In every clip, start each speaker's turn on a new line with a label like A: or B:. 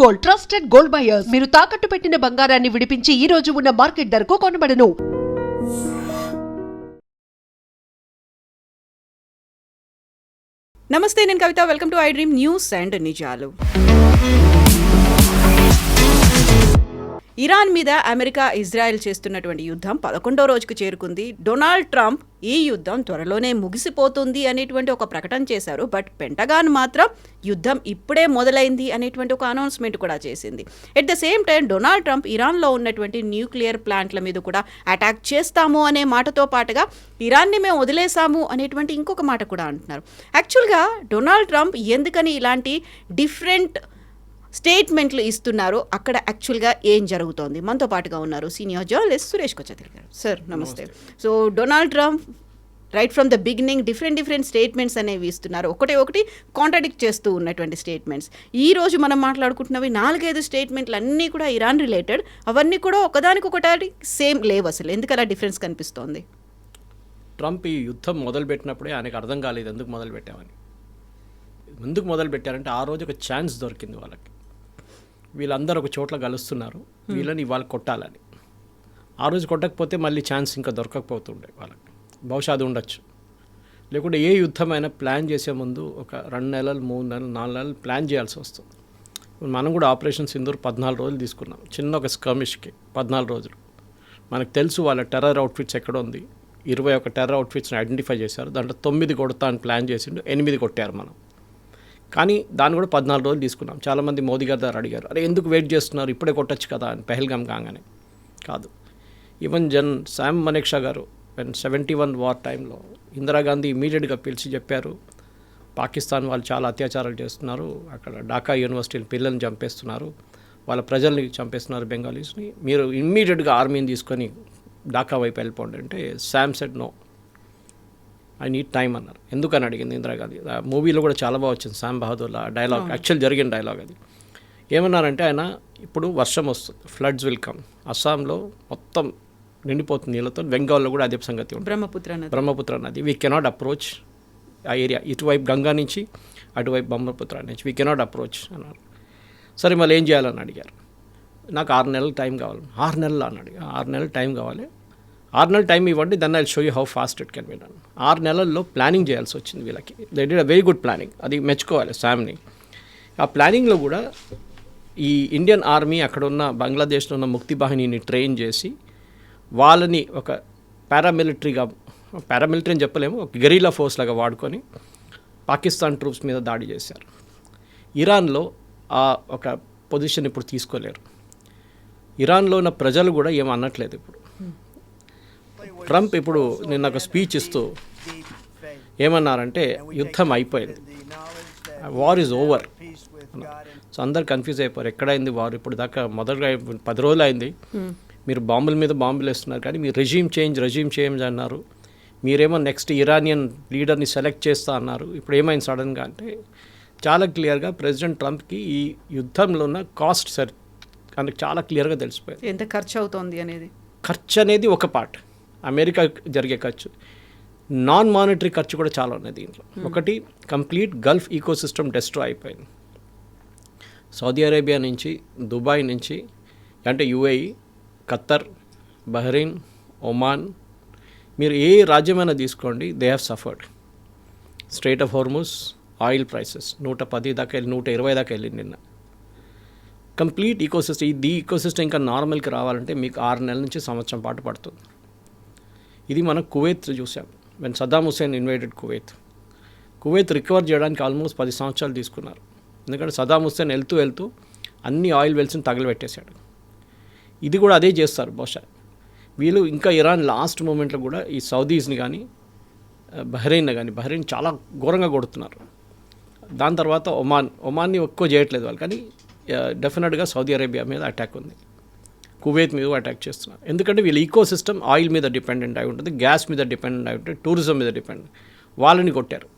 A: Gold, trusted gold buyers. మీరు తాకట్టు పెట్టిన బంగారాన్ని విడిపించి ఈ రోజు ఉన్న మార్కెట్ ధరకు కొనబడను.
B: నమస్తే, నేను Kavitha. Welcome to I Dream News and నిజాలు. ఇరాన్ మీద అమెరికా, ఇజ్రాయెల్ చేస్తున్నటువంటి యుద్ధం 11వ రోజుకు చేరుకుంది. డొనాల్డ్ ట్రంప్ ఈ యుద్ధం త్వరలోనే ముగిసిపోతుంది అనేటువంటి ఒక ప్రకటన చేశారు. బట్ పెంటగాన్ మాత్రం యుద్ధం ఇప్పుడే మొదలైంది అనేటువంటి ఒక అనౌన్స్మెంట్ కూడా చేసింది. At the same time Donald Trump ఇరాన్లో ఉన్నటువంటి న్యూక్లియర్ ప్లాంట్ల మీద కూడా అటాక్ చేస్తాము అనే మాటతో పాటుగా ఇరాన్ని మేము వదిలేసాము అనేటువంటి ఇంకొక మాట కూడా అంటున్నారు. యాక్చువల్గా డొనాల్డ్ ట్రంప్ ఎందుకని ఇలాంటి డిఫరెంట్ స్టేట్మెంట్లు ఇస్తున్నారు, అక్కడ యాక్చువల్గా ఏం జరుగుతోంది? మనతో పాటుగా ఉన్నారు సీనియర్ జర్నలిస్ట్ సురేష్ కొచ్చతిల్ గారు. సార్ నమస్తే. So Donald Trump right from the beginning different statements అనేవి ఇస్తున్నారు. ఒకటి కాంట్రాడిక్ట్ చేస్తూ ఉన్నటువంటి స్టేట్మెంట్స్. ఈ రోజు మనం మాట్లాడుకుంటున్నవి 4-5 స్టేట్మెంట్లు అన్నీ కూడా ఇరాన్ రిలేటెడ్. అవన్నీ కూడా ఒకదానికొకటి సేమ్ లేవు. అసలు ఎందుకు అలా డిఫరెన్స్ కనిపిస్తోంది?
C: ట్రంప్ ఈ యుద్ధం మొదలుపెట్టినప్పుడే ఆయనకు అర్థం కాలేదు ఎందుకు మొదలుపెట్టామని. ఎందుకు మొదలుపెట్టారంటే ఆ రోజు ఒక ఛాన్స్ దొరికింది వాళ్ళకి. వీళ్ళందరూ ఒక చోట్ల కలుస్తున్నారు, వీళ్ళని ఇవాళ కొట్టాలని. ఆ రోజు కొట్టకపోతే మళ్ళీ ఛాన్స్ ఇంకా దొరకకపోతుండే వాళ్ళకి. బహుశా అది ఉండొచ్చు. లేకుంటే ఏ యుద్ధమైనా ప్లాన్ చేసే ముందు ఒక 2 నెలలు, 3 నెలలు, 4 నెలలు ప్లాన్ చేయాల్సి వస్తుంది. మనం కూడా ఆపరేషన్ సింధూర్ 14 రోజులు తీసుకున్నాం. చిన్న ఒక స్కర్మిష్కి 14 రోజులు. మనకు తెలుసు వాళ్ళ టెర్రర్ అవుట్ఫిట్స్ ఎక్కడ ఉంది. 21 టెర్రర్ అవుట్ఫిట్స్ని ఐడెంటిఫై చేశారు. దాంట్లో 9 కొడతా అని ప్లాన్ చేసిండు, 8 కొట్టారు మనం. కానీ దాన్ని కూడా 14 రోజులు తీసుకున్నాం. చాలామంది మోదీ గారి దగ్గర అడిగారు, అరే ఎందుకు వెయిట్ చేస్తున్నారు, ఇప్పుడే కొట్టచ్చు కదా అని. పెహల్గామ్ కాగానే కాదు. ఈవెన్ శామ్ మనెక్షా గారు 71 వార్ టైంలో ఇందిరాగాంధీ ఇమీడియట్గా పిలిచి చెప్పారు, పాకిస్తాన్ వాళ్ళు చాలా అత్యాచారాలు చేస్తున్నారు, అక్కడ ఢాకా యూనివర్సిటీని పిల్లల్ని చంపేస్తున్నారు, వాళ్ళ ప్రజల్ని చంపేస్తున్నారు బెంగాలీస్ని, మీరు ఇమ్మీడియట్గా ఆర్మీని తీసుకొని ఢాకా వైపు వెళ్ళిపోండి అంటే Sam said no, I need time అన్నారు. ఎందుకని అడిగింది ఇందిరాగాంధీ. ఆ మూవీలో కూడా చాలా బాగా వచ్చింది శామ్ బహదూర్లో డైలాగ్, యాక్చువల్ జరిగిన డైలాగ్ అది. ఏమన్నారంటే ఆయన, ఇప్పుడు వర్షం వస్తుంది, ఫ్లడ్స్ విల్ కమ్, అస్సాంలో మొత్తం నిండిపోతుంది నీళ్ళతో, బెంగాల్లో కూడా అదే సంగతి ఉంటుంది, బ్రహ్మపుత్ర నది, వీ కెనాట్ అప్రోచ్ ఆ ఏరియా, ఇటువైపు గంగా నుంచి అటువైపు బ్రహ్మపుత్ర నుంచి వీ కెనాట్ అప్రోచ్ అన్నారు. సరే మళ్ళీ ఏం చేయాలని అడిగారు. నాకు 6 నెలలు టైం కావాలి. 6 నెలలు అని అడిగా. 6 నెలలు టైం కావాలి, 6 నెలలు టైం ఇవ్వండి, then I show you how fast it can be done. 6 నెలల్లో ప్లానింగ్ చేయాల్సి వచ్చింది వీళ్ళకి. They did a very good planning, అది మెచ్చుకోవాలి శామ్ని. ఆ ప్లానింగ్లో కూడా ఈ ఇండియన్ ఆర్మీ అక్కడ ఉన్న బంగ్లాదేశ్లో ఉన్న ముక్తి బాహినీని ట్రైన్ చేసి వాళ్ళని ఒక పారామిలిటరీ అని చెప్పలేము, ఒక గెరిలా ఫోర్స్ లాగా వాడుకొని పాకిస్తాన్ ట్రూప్స్ మీద దాడి చేశారు. ఇరాన్లో ఆ ఒక పొజిషన్ ఇప్పుడు తీసుకోలేరు. ఇరాన్లో ఉన్న ప్రజలు కూడా ఏం అనట్లేదు ఇప్పుడు. ట్రంప్ ఇప్పుడు నిన్న ఒక స్పీచ్ ఇస్తూ ఏమన్నారంటే యుద్ధం అయిపోయింది, వార్ ఈజ్ ఓవర్. సో అందరు కన్ఫ్యూజ్ అయిపోయారు, ఎక్కడైంది వార్, ఇప్పుడు దాకా మొదలుగా 10 రోజులు అయింది, మీరు బాంబుల మీద బాంబులు వేస్తున్నారు, కానీ మీరు రెజీమ్ చేంజ్ అన్నారు, మీరేమో నెక్స్ట్ ఇరానియన్ లీడర్ని సెలెక్ట్ చేస్తా అన్నారు, ఇప్పుడు ఏమైంది సడన్గా అంటే చాలా క్లియర్గా ప్రెసిడెంట్ ట్రంప్కి ఈ యుద్ధంలో ఉన్న కాస్ట్ అందుకు చాలా క్లియర్గా తెలిసిపోయింది.
B: ఎంత ఖర్చు అవుతోంది అనేది.
C: ఖర్చు అనేది ఒక పార్ట్, అమెరికా జరిగే ఖర్చు, నాన్ మానిటరీ ఖర్చు కూడా చాలా ఉన్నాయి దీంట్లో. ఒకటి, కంప్లీట్ గల్ఫ్ ఈకోసిస్టమ్ డిస్ట్రాయ్ అయిపోయింది. సౌదీ అరేబియా నుంచి, దుబాయ్ నుంచి, అంటే యుఏఈ, ఖత్తర్, బహ్రెయిన్, ఒమాన్, మీరు ఏ రాజ్యమైనా తీసుకోండి, they have suffered. Straight of Hormuz, oil prices 110 దాకా వెళ్ళి 120 దాకా వెళ్ళింది నిన్న. కంప్లీట్ ఈకోసిస్టమ్, ఈ ఈకోసిస్టమ్ ఇంకా నార్మల్కి రావాలంటే మీకు 6 నెలల నుంచి సంవత్సరం పాటు పడుతుంది. ఇది మనం కువైత్ చూసాం, when Saddam Hussein invaded Kuwait recover చేయడానికి ఆల్మోస్ట్ 10 సంవత్సరాలు తీసుకున్నారు. ఎందుకంటే సద్దాం హుస్సేన్ వెళ్తూ అన్ని ఆయిల్ వెల్స్ని తగలబెట్టేశాడు. ఇది కూడా అదే చేస్తారు బహుశా వీళ్ళు. ఇంకా ఇరాన్ లాస్ట్ మూమెంట్లో కూడా ఈ సౌదీస్ని కానీ బహ్రెయిన్ చాలా ఘోరంగా కొడుతున్నారు. దాని తర్వాత ఒమాన్ని ఎక్కువ చేయట్లేదు వాళ్ళు, కానీ డెఫినెట్గా సౌదీ అరేబియా మీద అటాక్ ఉంది, కువైత్ మీద అటాక్ చేస్తున్నారు. ఎందుకంటే వీళ్ళ ఈకో సిస్టమ్ ఆయిల్ మీద డిపెండెంట్ అయి ఉంటుంది, గ్యాస్ మీద డిపెండెంట్ అయి ఉంటుంది, టూరిజం మీద డిపెండెంట్. వాళ్ళని కొట్టారు.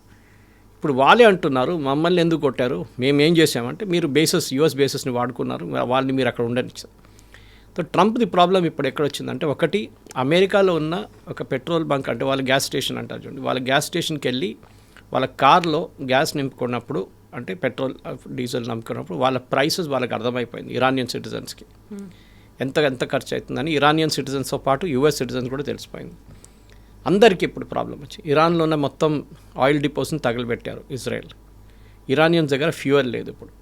C: ఇప్పుడు వాళ్ళే అంటున్నారు, మమ్మల్ని ఎందుకు కొట్టారు, మేము ఏం చేసామంటే మీరు యుఎస్ బేసెస్ని వాడుకున్నారు, వాళ్ళని మీరు అక్కడ ఉండనిచ్చారు. సో ట్రంప్ది ప్రాబ్లం ఇప్పుడు ఎక్కడ వచ్చిందంటే, ఒకటి అమెరికాలో ఉన్న ఒక పెట్రోల్ బంక్, అంటే వాళ్ళ గ్యాస్ స్టేషన్ అంటారు చూడండి, వాళ్ళ గ్యాస్ స్టేషన్కి వెళ్ళి వాళ్ళ కార్లో గ్యాస్ నింపుకున్నప్పుడు అంటే పెట్రోల్ డీజిల్ నమ్ముకున్నప్పుడు వాళ్ళ ప్రైసెస్ వాళ్ళకి అర్థమైపోయింది ఇరానియన్ సిటిజన్స్కి ఎంత ఖర్చు అవుతుందని. ఇరానియన్ సిటిజన్స్తో పాటు యూఎస్ సిటిజన్స్ కూడా తెలిసిపోయింది. అందరికీ ఇప్పుడు ప్రాబ్లం వచ్చి ఇరాన్లో ఉన్న మొత్తం ఆయిల్ డిపోస్ని తగలబెట్టారు ఇజ్రాయెల్. ఇరానియన్స్ దగ్గర ఫ్యూయల్ లేదు ఇప్పుడు.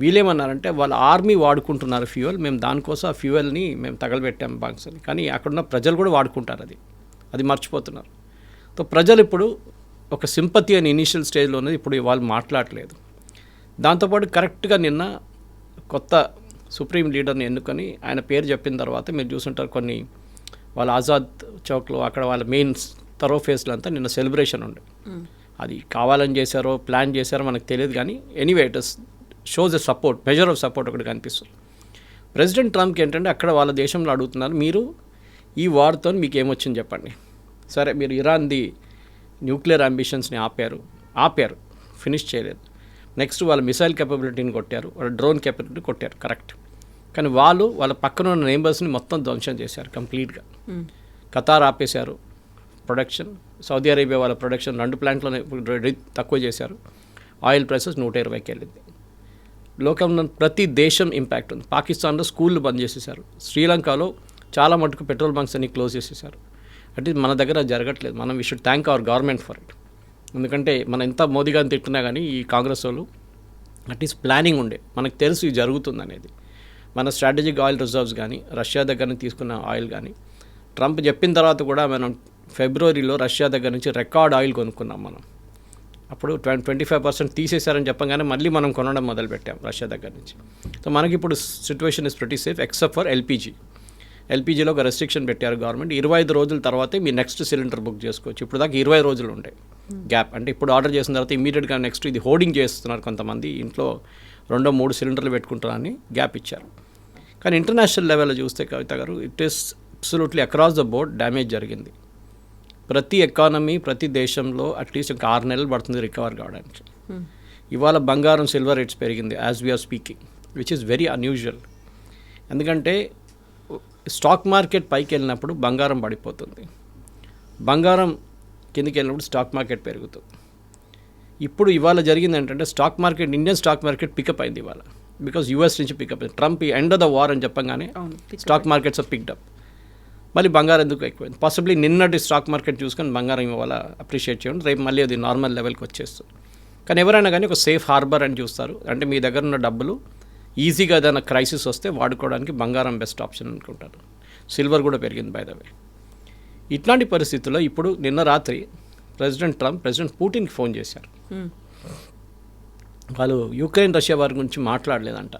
C: వీళ్ళేమన్నారంటే వాళ్ళ ఆర్మీ వాడుకుంటున్నారు ఫ్యూయల్, మేము దానికోసం ఆ ఫ్యూయల్ని మేము తగలబెట్టాము బాంక్స్ అని. కానీ అక్కడున్న ప్రజలు కూడా వాడుకుంటారు, అది మర్చిపోతున్నారు. సో ప్రజలు ఇప్పుడు ఒక సింపతి అని ఇనీషియల్ స్టేజ్లో ఉన్నది, ఇప్పుడు వాళ్ళు మాట్లాడలేదు. దాంతోపాటు కరెక్ట్గా నిన్న కొత్త సుప్రీం లీడర్ని ఎన్నుకొని ఆయన పేరు చెప్పిన తర్వాత మీరు చూసుంటారు కొన్ని వాళ్ళ ఆజాద్ చౌక్లో అక్కడ వాళ్ళ మెయిన్ థరోఫేస్లో అంతా నిన్న సెలబ్రేషన్ ఉండే. అది కావాలని చేశారో ప్లాన్ చేశారో మనకు తెలియదు, కానీ anyway it shows a support, measure of support ఒకటి కనిపిస్తుంది. ప్రెసిడెంట్ ట్రంప్కి ఏంటంటే అక్కడ వాళ్ళ దేశంలో అడుగుతున్నారు, మీరు ఈ వార్తో మీకు ఏమొచ్చింది చెప్పండి. సరే మీరు ఇరాన్ది న్యూక్లియర్ అంబిషన్స్ని ఆపారు, ఫినిష్ చేయలేదు. నెక్స్ట్ వాళ్ళ మిసైల్ కెపబిలిటీని కొట్టారు, వాళ్ళ డ్రోన్ కెపబిలిటీ కొట్టారు, కరెక్ట్. కానీ వాళ్ళ పక్కన ఉన్న నేబర్స్ని మొత్తం ధ్వంసం చేశారు కంప్లీట్గా. ఖతార్ ఆపేశారు ప్రొడక్షన్, సౌదీ అరేబియా వాళ్ళ ప్రొడక్షన్ 2 ప్లాంట్లోనే తక్కువ చేశారు. ఆయిల్ ప్రైసెస్ 120కి వెళ్ళింది. లోకంలో ప్రతి దేశం ఇంపాక్ట్ ఉంది. పాకిస్తాన్లో స్కూళ్ళు బంద్ చేసేసారు. శ్రీలంకలో చాలా మటుకు పెట్రోల్ బంక్స్ అన్ని క్లోజ్ చేసేసారు. అంటే మన దగ్గర జరగట్లేదు. మనం we should thank our government for it. ఎందుకంటే మనం ఎంత మోదీ గారిని తిట్టున్నా కానీ ఈ కాంగ్రెస్ వాళ్ళు అట్లీస్ట్ ప్లానింగ్ ఉండే, మనకు తెలుసు ఇది జరుగుతుంది అనేది. మన స్ట్రాటజిక్ ఆయిల్ రిజర్వ్స్ కానీ రష్యా దగ్గర నుంచి తీసుకున్న ఆయిల్ కానీ ట్రంప్ చెప్పిన తర్వాత కూడా మనం ఫిబ్రవరిలో రష్యా దగ్గర నుంచి రికార్డ్ ఆయిల్ కొనుక్కున్నాం మనం. అప్పుడు 25% తీసేశారని చెప్పగానే మళ్ళీ మనం కొనడం మొదలుపెట్టాం రష్యా దగ్గర నుంచి. సో మనకి ఇప్పుడు situation is pretty safe except for ఎల్పీజీలో ఒక రెస్ట్రిక్షన్ పెట్టారు గవర్నమెంట్. 25 రోజుల తర్వాతే మీ నెక్స్ట్ సిలిండర్ బుక్ చేసుకోవచ్చు. ఇప్పుడు దాకా 20 రోజులు ఉంటాయి గ్యాప్. అంటే ఇప్పుడు ఆర్డర్ చేసిన తర్వాత ఇమీడియట్గా నెక్స్ట్ ఇది హోర్డింగ్ చేస్తున్నారు కొంతమంది, ఇంట్లో 2-3 సిలిండర్లు పెట్టుకుంటారని గ్యాప్ ఇచ్చారు. కానీ ఇంటర్నేషనల్ లెవెల్లో చూస్తే కవిత గారు it is absolutely across the board damage జరిగింది. ప్రతి ఎకానమీ ప్రతి దేశంలో అట్లీస్ట్ ఇంకా 6 నెలలు పడుతుంది రికవర్ కావడానికి. ఇవాళ బంగారం సిల్వర్ రేట్స్ పెరిగింది as we're speaking, which is very unusual. ఎందుకంటే స్టాక్ మార్కెట్ పైకి వెళ్ళినప్పుడు బంగారం పడిపోతుంది, బంగారం కిందికి వెళ్ళినప్పుడు స్టాక్ మార్కెట్ పెరుగుతుంది. ఇప్పుడు ఇవాళ జరిగింది ఏంటంటే stock market, Indian stock market pickup అయింది ఇవాళ, బికాజ్ యూఎస్ నుంచి పికప్ అయింది. Trump end of the war అని చెప్పగానే స్టాక్ మార్కెట్స్ పిక్డప్. మళ్ళీ బంగారం ఎందుకు ఎక్కువైంది? పాసిబ్లీ నిన్నటి స్టాక్ మార్కెట్ చూసుకొని బంగారం ఇవాళ అప్రిషియేట్ చేయండి, రేపు మళ్ళీ అది నార్మల్ లెవెల్కి వచ్చేస్తుంది. కానీ ఎవరైనా కానీ ఒక సేఫ్ హార్బర్ అని చూస్తారు. అంటే మీ దగ్గర ఉన్న డబ్బులు ఈజీగా ఏదైనా క్రైసిస్ వస్తే వాడుకోవడానికి బంగారం బెస్ట్ ఆప్షన్ అనుకుంటారు. సిల్వర్ కూడా పెరిగింది బై ద వే. ఇట్లాంటి పరిస్థితుల్లో ఇప్పుడు నిన్న రాత్రి ప్రెసిడెంట్ ట్రంప్ ప్రెసిడెంట్ పుటిన్కి ఫోన్ చేశారు. వాళ్ళు యుక్రెయిన్ రష్యా వారి గురించి మాట్లాడలేదంట,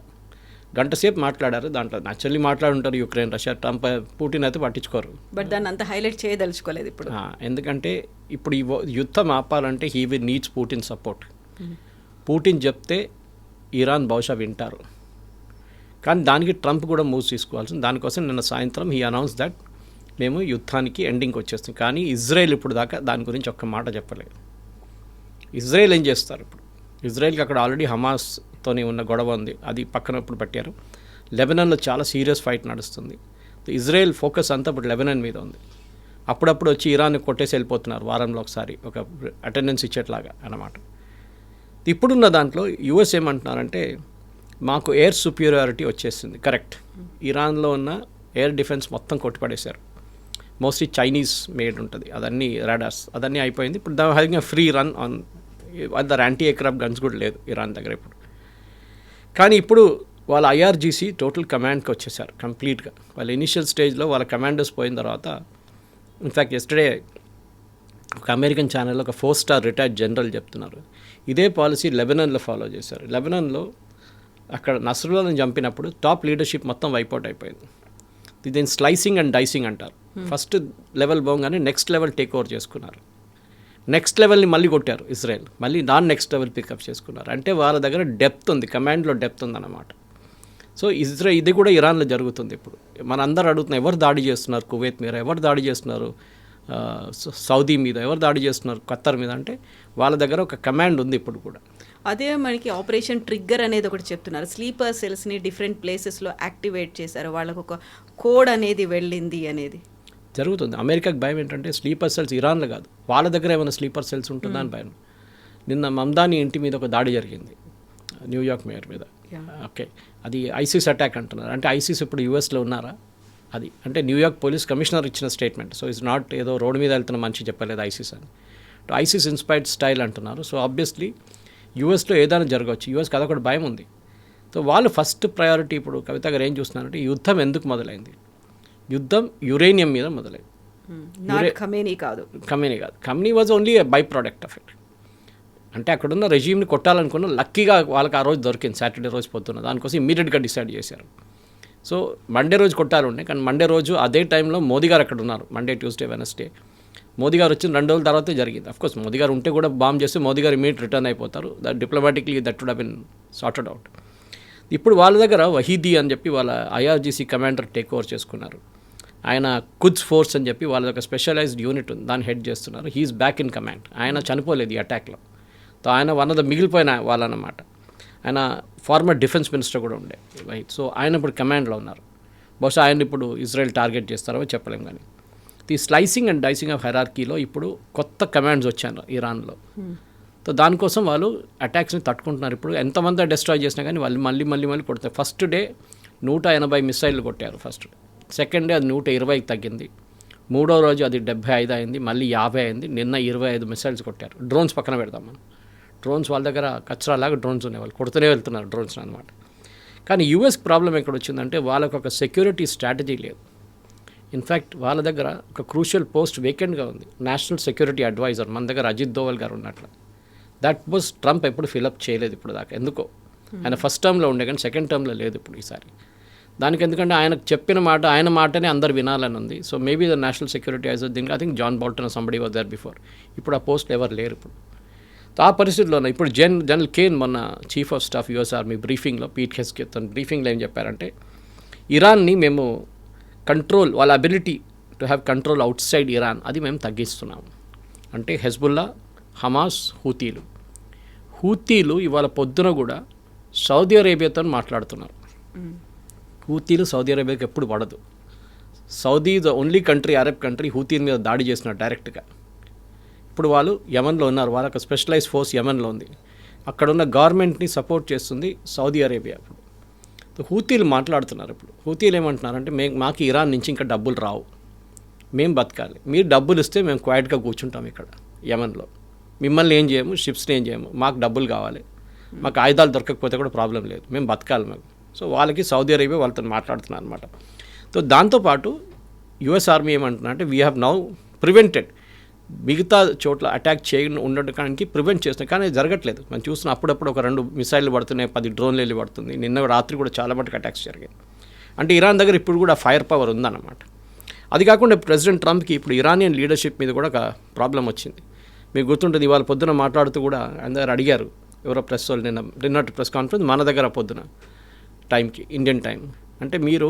C: గంట సేపు మాట్లాడారు. దాంట్లో నచ్చల్లి మాట్లాడుంటారు యుక్రెయిన్ రష్యా, ట్రంప్ పుటిన్ అయితే పట్టించుకోరు.
B: బట్ దాన్ని అంత హైలైట్ చేయదలుచుకోలేదు ఇప్పుడు.
C: ఎందుకంటే ఇప్పుడు ఈ యుద్ధం ఆపాలంటే he will needs Putin support. Putin చెప్తే ఇరాన్ బహుశా వింటారు, కానీ దానికి ట్రంప్ కూడా మూవ్స్ తీసుకోవాల్సింది. దానికోసం నిన్న సాయంత్రం హీ అనౌన్స్ దట్ మేము యుద్ధానికి ఎండింగ్కి వచ్చేస్తాం. కానీ ఇజ్రాయెల్ ఇప్పుడు దాకా దాని గురించి ఒక్క మాట చెప్పలేదు. ఇజ్రాయెల్ ఏం చేస్తారు ఇప్పుడు? ఇజ్రాయెల్కి అక్కడ ఆల్రెడీ హమాస్తోనే ఉన్న గొడవ ఉంది, అది పక్కన ఇప్పుడు పెట్టారు. లెబనాన్లో చాలా సీరియస్ ఫైట్ నడుస్తుంది. ఇజ్రాయెల్ ఫోకస్ అంతా ఇప్పుడు లెబనాన్ మీద ఉంది. అప్పుడప్పుడు వచ్చి ఇరాన్ని కొట్టేసి వెళ్ళిపోతున్నారు, వారంలో ఒకసారి ఒక అటెండెన్స్ ఇచ్చేట్లాగా అన్నమాట. ఇప్పుడున్న దాంట్లో యూఎస్ ఏమంటున్నారంటే మాకు ఎయిర్ సుపీరియారిటీ వచ్చేసింది. కరెక్ట్, ఇరాన్లో ఉన్న ఎయిర్ డిఫెన్స్ మొత్తం కొట్టిపడేశారు. మోస్ట్లీ చైనీస్ మేడ్ ఉంటుంది, అదన్నీ రాడార్స్ అదన్నీ అయిపోయింది. ఇప్పుడు they're having a free run on other anti aircraft guns కూడా లేదు ఇరాన్ దగ్గర ఇప్పుడు. కానీ ఇప్పుడు వాళ్ళ ఐఆర్జీసీ టోటల్ కమాండ్కి వచ్చేసారు కంప్లీట్గా. వాళ్ళ ఇనిషియల్ స్టేజ్లో వాళ్ళ కమాండర్స్ పోయిన తర్వాత, ఇన్ఫ్యాక్ట్ ఎస్టర్డే ఒక అమెరికన్ ఛానల్లో ఒక 4-స్టార్ రిటైర్డ్ జనరల్ చెప్తున్నారు ఇదే పాలసీ లెబనాన్లో ఫాలో చేశారు. లెబనాన్లో అక్కడ నస్రుల్లాని చంపినప్పుడు టాప్ లీడర్షిప్ మొత్తం వైపౌట్ అయిపోయింది. దీన్ని స్లైసింగ్ అండ్ డైసింగ్ అంటారు. ఫస్ట్ లెవెల్ పోగానే నెక్స్ట్ లెవెల్ టేక్ ఓవర్ చేసుకున్నారు. నెక్స్ట్ లెవెల్ని మళ్ళీ కొట్టారు ఇజ్రాయెల్, మళ్ళీ దాన్ని నెక్స్ట్ లెవెల్ పికప్ చేసుకున్నారు. అంటే వాళ్ళ దగ్గర డెప్త్ ఉంది, కమాండ్లో డెప్త్ ఉందన్నమాట. సో ఇది కూడా ఇరాన్లో జరుగుతుంది ఇప్పుడు. మన అందరూ అడుగుతున్నారు ఎవరు దాడి చేస్తున్నారు కువైత్ మీద, ఎవరు దాడి చేస్తున్నారు సౌదీ మీద, ఎవరు దాడి చేస్తున్నారు ఖత్తర్ మీద, అంటే వాళ్ళ దగ్గర ఒక కమాండ్ ఉంది ఇప్పుడు కూడా.
B: అదే మనకి ఆపరేషన్ ట్రిగ్గర్ అనేది ఒకటి చెప్తున్నారు. స్లీపర్ సెల్స్ని డిఫరెంట్ ప్లేసెస్లో యాక్టివేట్ చేశారు, వాళ్ళకు ఒక కోడ్ అనేది వెళ్ళింది అనేది
C: జరుగుతుంది. అమెరికాకి భయం ఏంటంటే స్లీపర్ సెల్స్ ఇరాన్లో కాదు, వాళ్ళ దగ్గర ఏమైనా స్లీపర్ సెల్స్ ఉంటుందా అని భయం. నిన్న మమ్దాని ఇంటి మీద ఒక దాడి జరిగింది, న్యూయార్క్ మేయర్ మీద. ఓకే, అది ఐసిస్ అటాక్ అంటున్నారు. అంటే ఐసిస్ ఇప్పుడు యూఎస్లో ఉన్నారా? అది అంటే న్యూయార్క్ పోలీస్ కమిషనర్ ఇచ్చిన స్టేట్మెంట్. సో ఇట్స్ నాట్ ఏదో రోడ్డు మీద వెళ్తున్న మనిషి చెప్పలేదు ఐసిస్ అని. ఐసిస్ ఇన్స్పైర్డ్ స్టైల్ అంటున్నారు. సో ఆబ్వియస్లీ యూఎస్లో ఏదైనా జరగవచ్చు. యూఎస్కి అదొకటి భయం ఉంది. సో వాళ్ళు ఫస్ట్ ప్రయారిటీ ఇప్పుడు కవిత గారు ఏం చూస్తున్నారంటే యుద్ధం ఎందుకు మొదలైంది? యుద్ధం యురేనియం మీద మొదలైంది.
B: ఖమేనీ కాదు,
C: Khamenei was only a by product of it. అంటే అక్కడున్న రెజీమ్ని కొట్టాలనుకున్న లక్కీగా వాళ్ళకి ఆ రోజు దొరికింది, సాటర్డే రోజు పొద్దున్న. దానికోసం ఇమ్మీడియట్గా డిసైడ్ చేశారు. సో మండే రోజు కొట్టాలండే, కానీ మండే రోజు అదే టైంలో మోదీ గారు అక్కడ ఉన్నారు. మండే, ట్యూస్డే, వెనస్డే మోదీ గారు వచ్చిన 2 రోజుల తర్వాతే జరిగింది. అఫ్కోర్స్ మోదీ గారు ఉంటే కూడా బాంబ్ చేస్తే మోదీ గారు ఇమీడియట్ రిటర్న్ అయిపోతారు. That diplomatically that would have been sorted out. ఇప్పుడు వాళ్ళ దగ్గర వహీదీ అని చెప్పి వాళ్ళ ఐఆర్జీసీ కమాండర్ టేక్ ఓవర్ చేసుకున్నారు. ఆయన కుద్స్ ఫోర్స్ అని చెప్పి వాళ్ళ దగ్గర స్పెషలైజ్డ్ యూనిట్ ఉంది, దాన్ని హెడ్ చేస్తున్నారు. He's back in command. ఆయన చనిపోలేదు ఈ అటాక్లో. సో ఆయన వన్ ఆఫ్ ద మిగిలిపోయిన వాళ్ళనమాట. ఆయన ఫార్మర్ డిఫెన్స్ మినిస్టర్ కూడా ఉండే. సో ఆయన ఇప్పుడు కమాండ్లో ఉన్నారు. బహుశా ఆయన ఇప్పుడు ఇజ్రాయెల్ టార్గెట్ చేస్తారో చెప్పలేం. కానీ ఈ స్లైసింగ్ అండ్ డైసింగ్ ఆఫ్ హైరార్కీలో ఇప్పుడు కొత్త కమాండ్స్ వచ్చారు ఇరాన్లో. సో దానికోసం వాళ్ళు అటాక్స్ని తట్టుకుంటున్నారు. ఇప్పుడు ఎంతమంది డిస్ట్రాయ్ చేసినా కానీ వాళ్ళు మళ్ళీ కొడతారు. ఫస్ట్ డే 180 మిసైళ్ళు కొట్టారు ఫస్ట్ డే. సెకండ్ డే అది 120కి తగ్గింది. 3వ రోజు అది 75 అయింది, మళ్ళీ 50 అయింది. నిన్న 25 మిసైల్స్ కొట్టారు. డ్రోన్స్ పక్కన పెడదాం మనం. డ్రోన్స్ వాళ్ళ దగ్గర కచ్చరాలాగా డ్రోన్స్ ఉన్నాయి, వాళ్ళు కొడుతూనే వెళ్తున్నారు డ్రోన్స్ అనమాట. కానీ యూఎస్కి ప్రాబ్లం ఎక్కడ వచ్చిందంటే వాళ్ళకు ఒక సెక్యూరిటీ స్ట్రాటజీ లేదు. ఇన్ఫ్యాక్ట్ వాళ్ళ దగ్గర ఒక క్రూషియల్ పోస్ట్ వేకెంట్గా ఉంది, నేషనల్ సెక్యూరిటీ అడ్వైజర్. మన దగ్గర అజిత్ దోవల్ గారు ఉన్నట్లు. దట్ వాజ్ ట్రంప్ ఎప్పుడు ఫిలప్ చేయలేదు ఇప్పుడు దాకా. ఎందుకో ఆయన ఫస్ట్ టర్మ్లో ఉండే కానీ సెకండ్ టర్మ్లో లేదు ఇప్పుడు ఈసారి. దానికి ఎందుకంటే ఆయనకు చెప్పిన మాట ఆయన మాటనే అందరు వినాలని ఉంది. So maybe the national security advisor దీనికి I think John Bolton somebody was there before. ఇప్పుడు ఆ పోస్ట్ ఎవరు లేరు ఇప్పుడు. ఆ పరిస్థితిలోనే ఇప్పుడు జనరల్ కేన్ మొన్న chief of staff US army బ్రీఫింగ్లో పీట్ హెస్కే తన బ్రీఫింగ్లో ఏం చెప్పారంటే ఇరాన్ని మేము కంట్రోల్, వాళ్ళ ability to have control outside Iran అది మేము తగ్గిస్తున్నాము. అంటే హెజ్బుల్లా, హమాస్, హూతీలు ఇవాళ పొద్దున కూడా సౌదీ అరేబియాతో మాట్లాడుతున్నారు. హూతీలు సౌదీ అరేబియాకి ఎప్పుడు పడదు. Saudi the only country, Arab country హూతీల మీద దాడి చేస్తున్నారు డైరెక్ట్గా. ఇప్పుడు వాళ్ళు యమన్లో ఉన్నారు, వాళ్ళకి స్పెషలైజ్ ఫోర్స్ యమన్లో ఉంది. అక్కడున్న గవర్నమెంట్ని సపోర్ట్ చేస్తుంది సౌదీ అరేబియా. ఇప్పుడు హూతీలు మాట్లాడుతున్నారు. ఇప్పుడు హూతీలు ఏమంటున్నారంటే మాకు ఇరాన్ నుంచి ఇంకా డబ్బులు రావు, మేము బతకాలి, మీరు డబ్బులు ఇస్తే మేము క్వైట్గా కూర్చుంటాం ఇక్కడ యమన్లో, మిమ్మల్ని ఏం చేయము, షిప్స్ని ఏం చేయము, మాకు డబ్బులు కావాలి, మాకు ఆయుధాలు దొరకకపోతే కూడా ప్రాబ్లం లేదు, మేము బతకాలి మేము. సో వాళ్ళకి సౌదీ అరేబియా వాళ్ళతో మాట్లాడుతున్నారు అనమాట. సో దాంతోపాటు యుఎస్ ఆర్మీ ఏమంటున్నా అంటే వీ హ్యావ్ నౌ ప్రివెంటెడ్, మిగతా చోట్ల అటాక్ చేయకుండా ఉండడానికి ప్రివెంట్ చేస్తున్నాం. కానీ అది జరగట్లేదు. మనం చూస్తున్నాం అప్పుడప్పుడు ఒక 2 మిసైళ్ళు పడుతున్నాయి, 10 డ్రోన్లు వెళ్ళి పడుతుంది. నిన్న రాత్రి కూడా చాలా మటుకు అటాక్స్ జరిగాయి. అంటే ఇరాన్ దగ్గర ఇప్పుడు కూడా ఫైర్ పవర్ ఉందన్నమాట. అది కాకుండా ప్రెసిడెంట్ ట్రంప్కి ఇప్పుడు ఇరానియన్ లీడర్షిప్ మీద కూడా ఒక ప్రాబ్లం వచ్చింది. మీకు గుర్తుంటుంది, ఇవాళ పొద్దున మాట్లాడుతూ కూడా అందరు అడిగారు ఎవరో ప్రెస్ వాళ్ళు, నిన్నటి ప్రెస్ కాన్ఫరెన్స్ మన దగ్గర పొద్దున టైంకి ఇండియన్ టైం, అంటే మీరు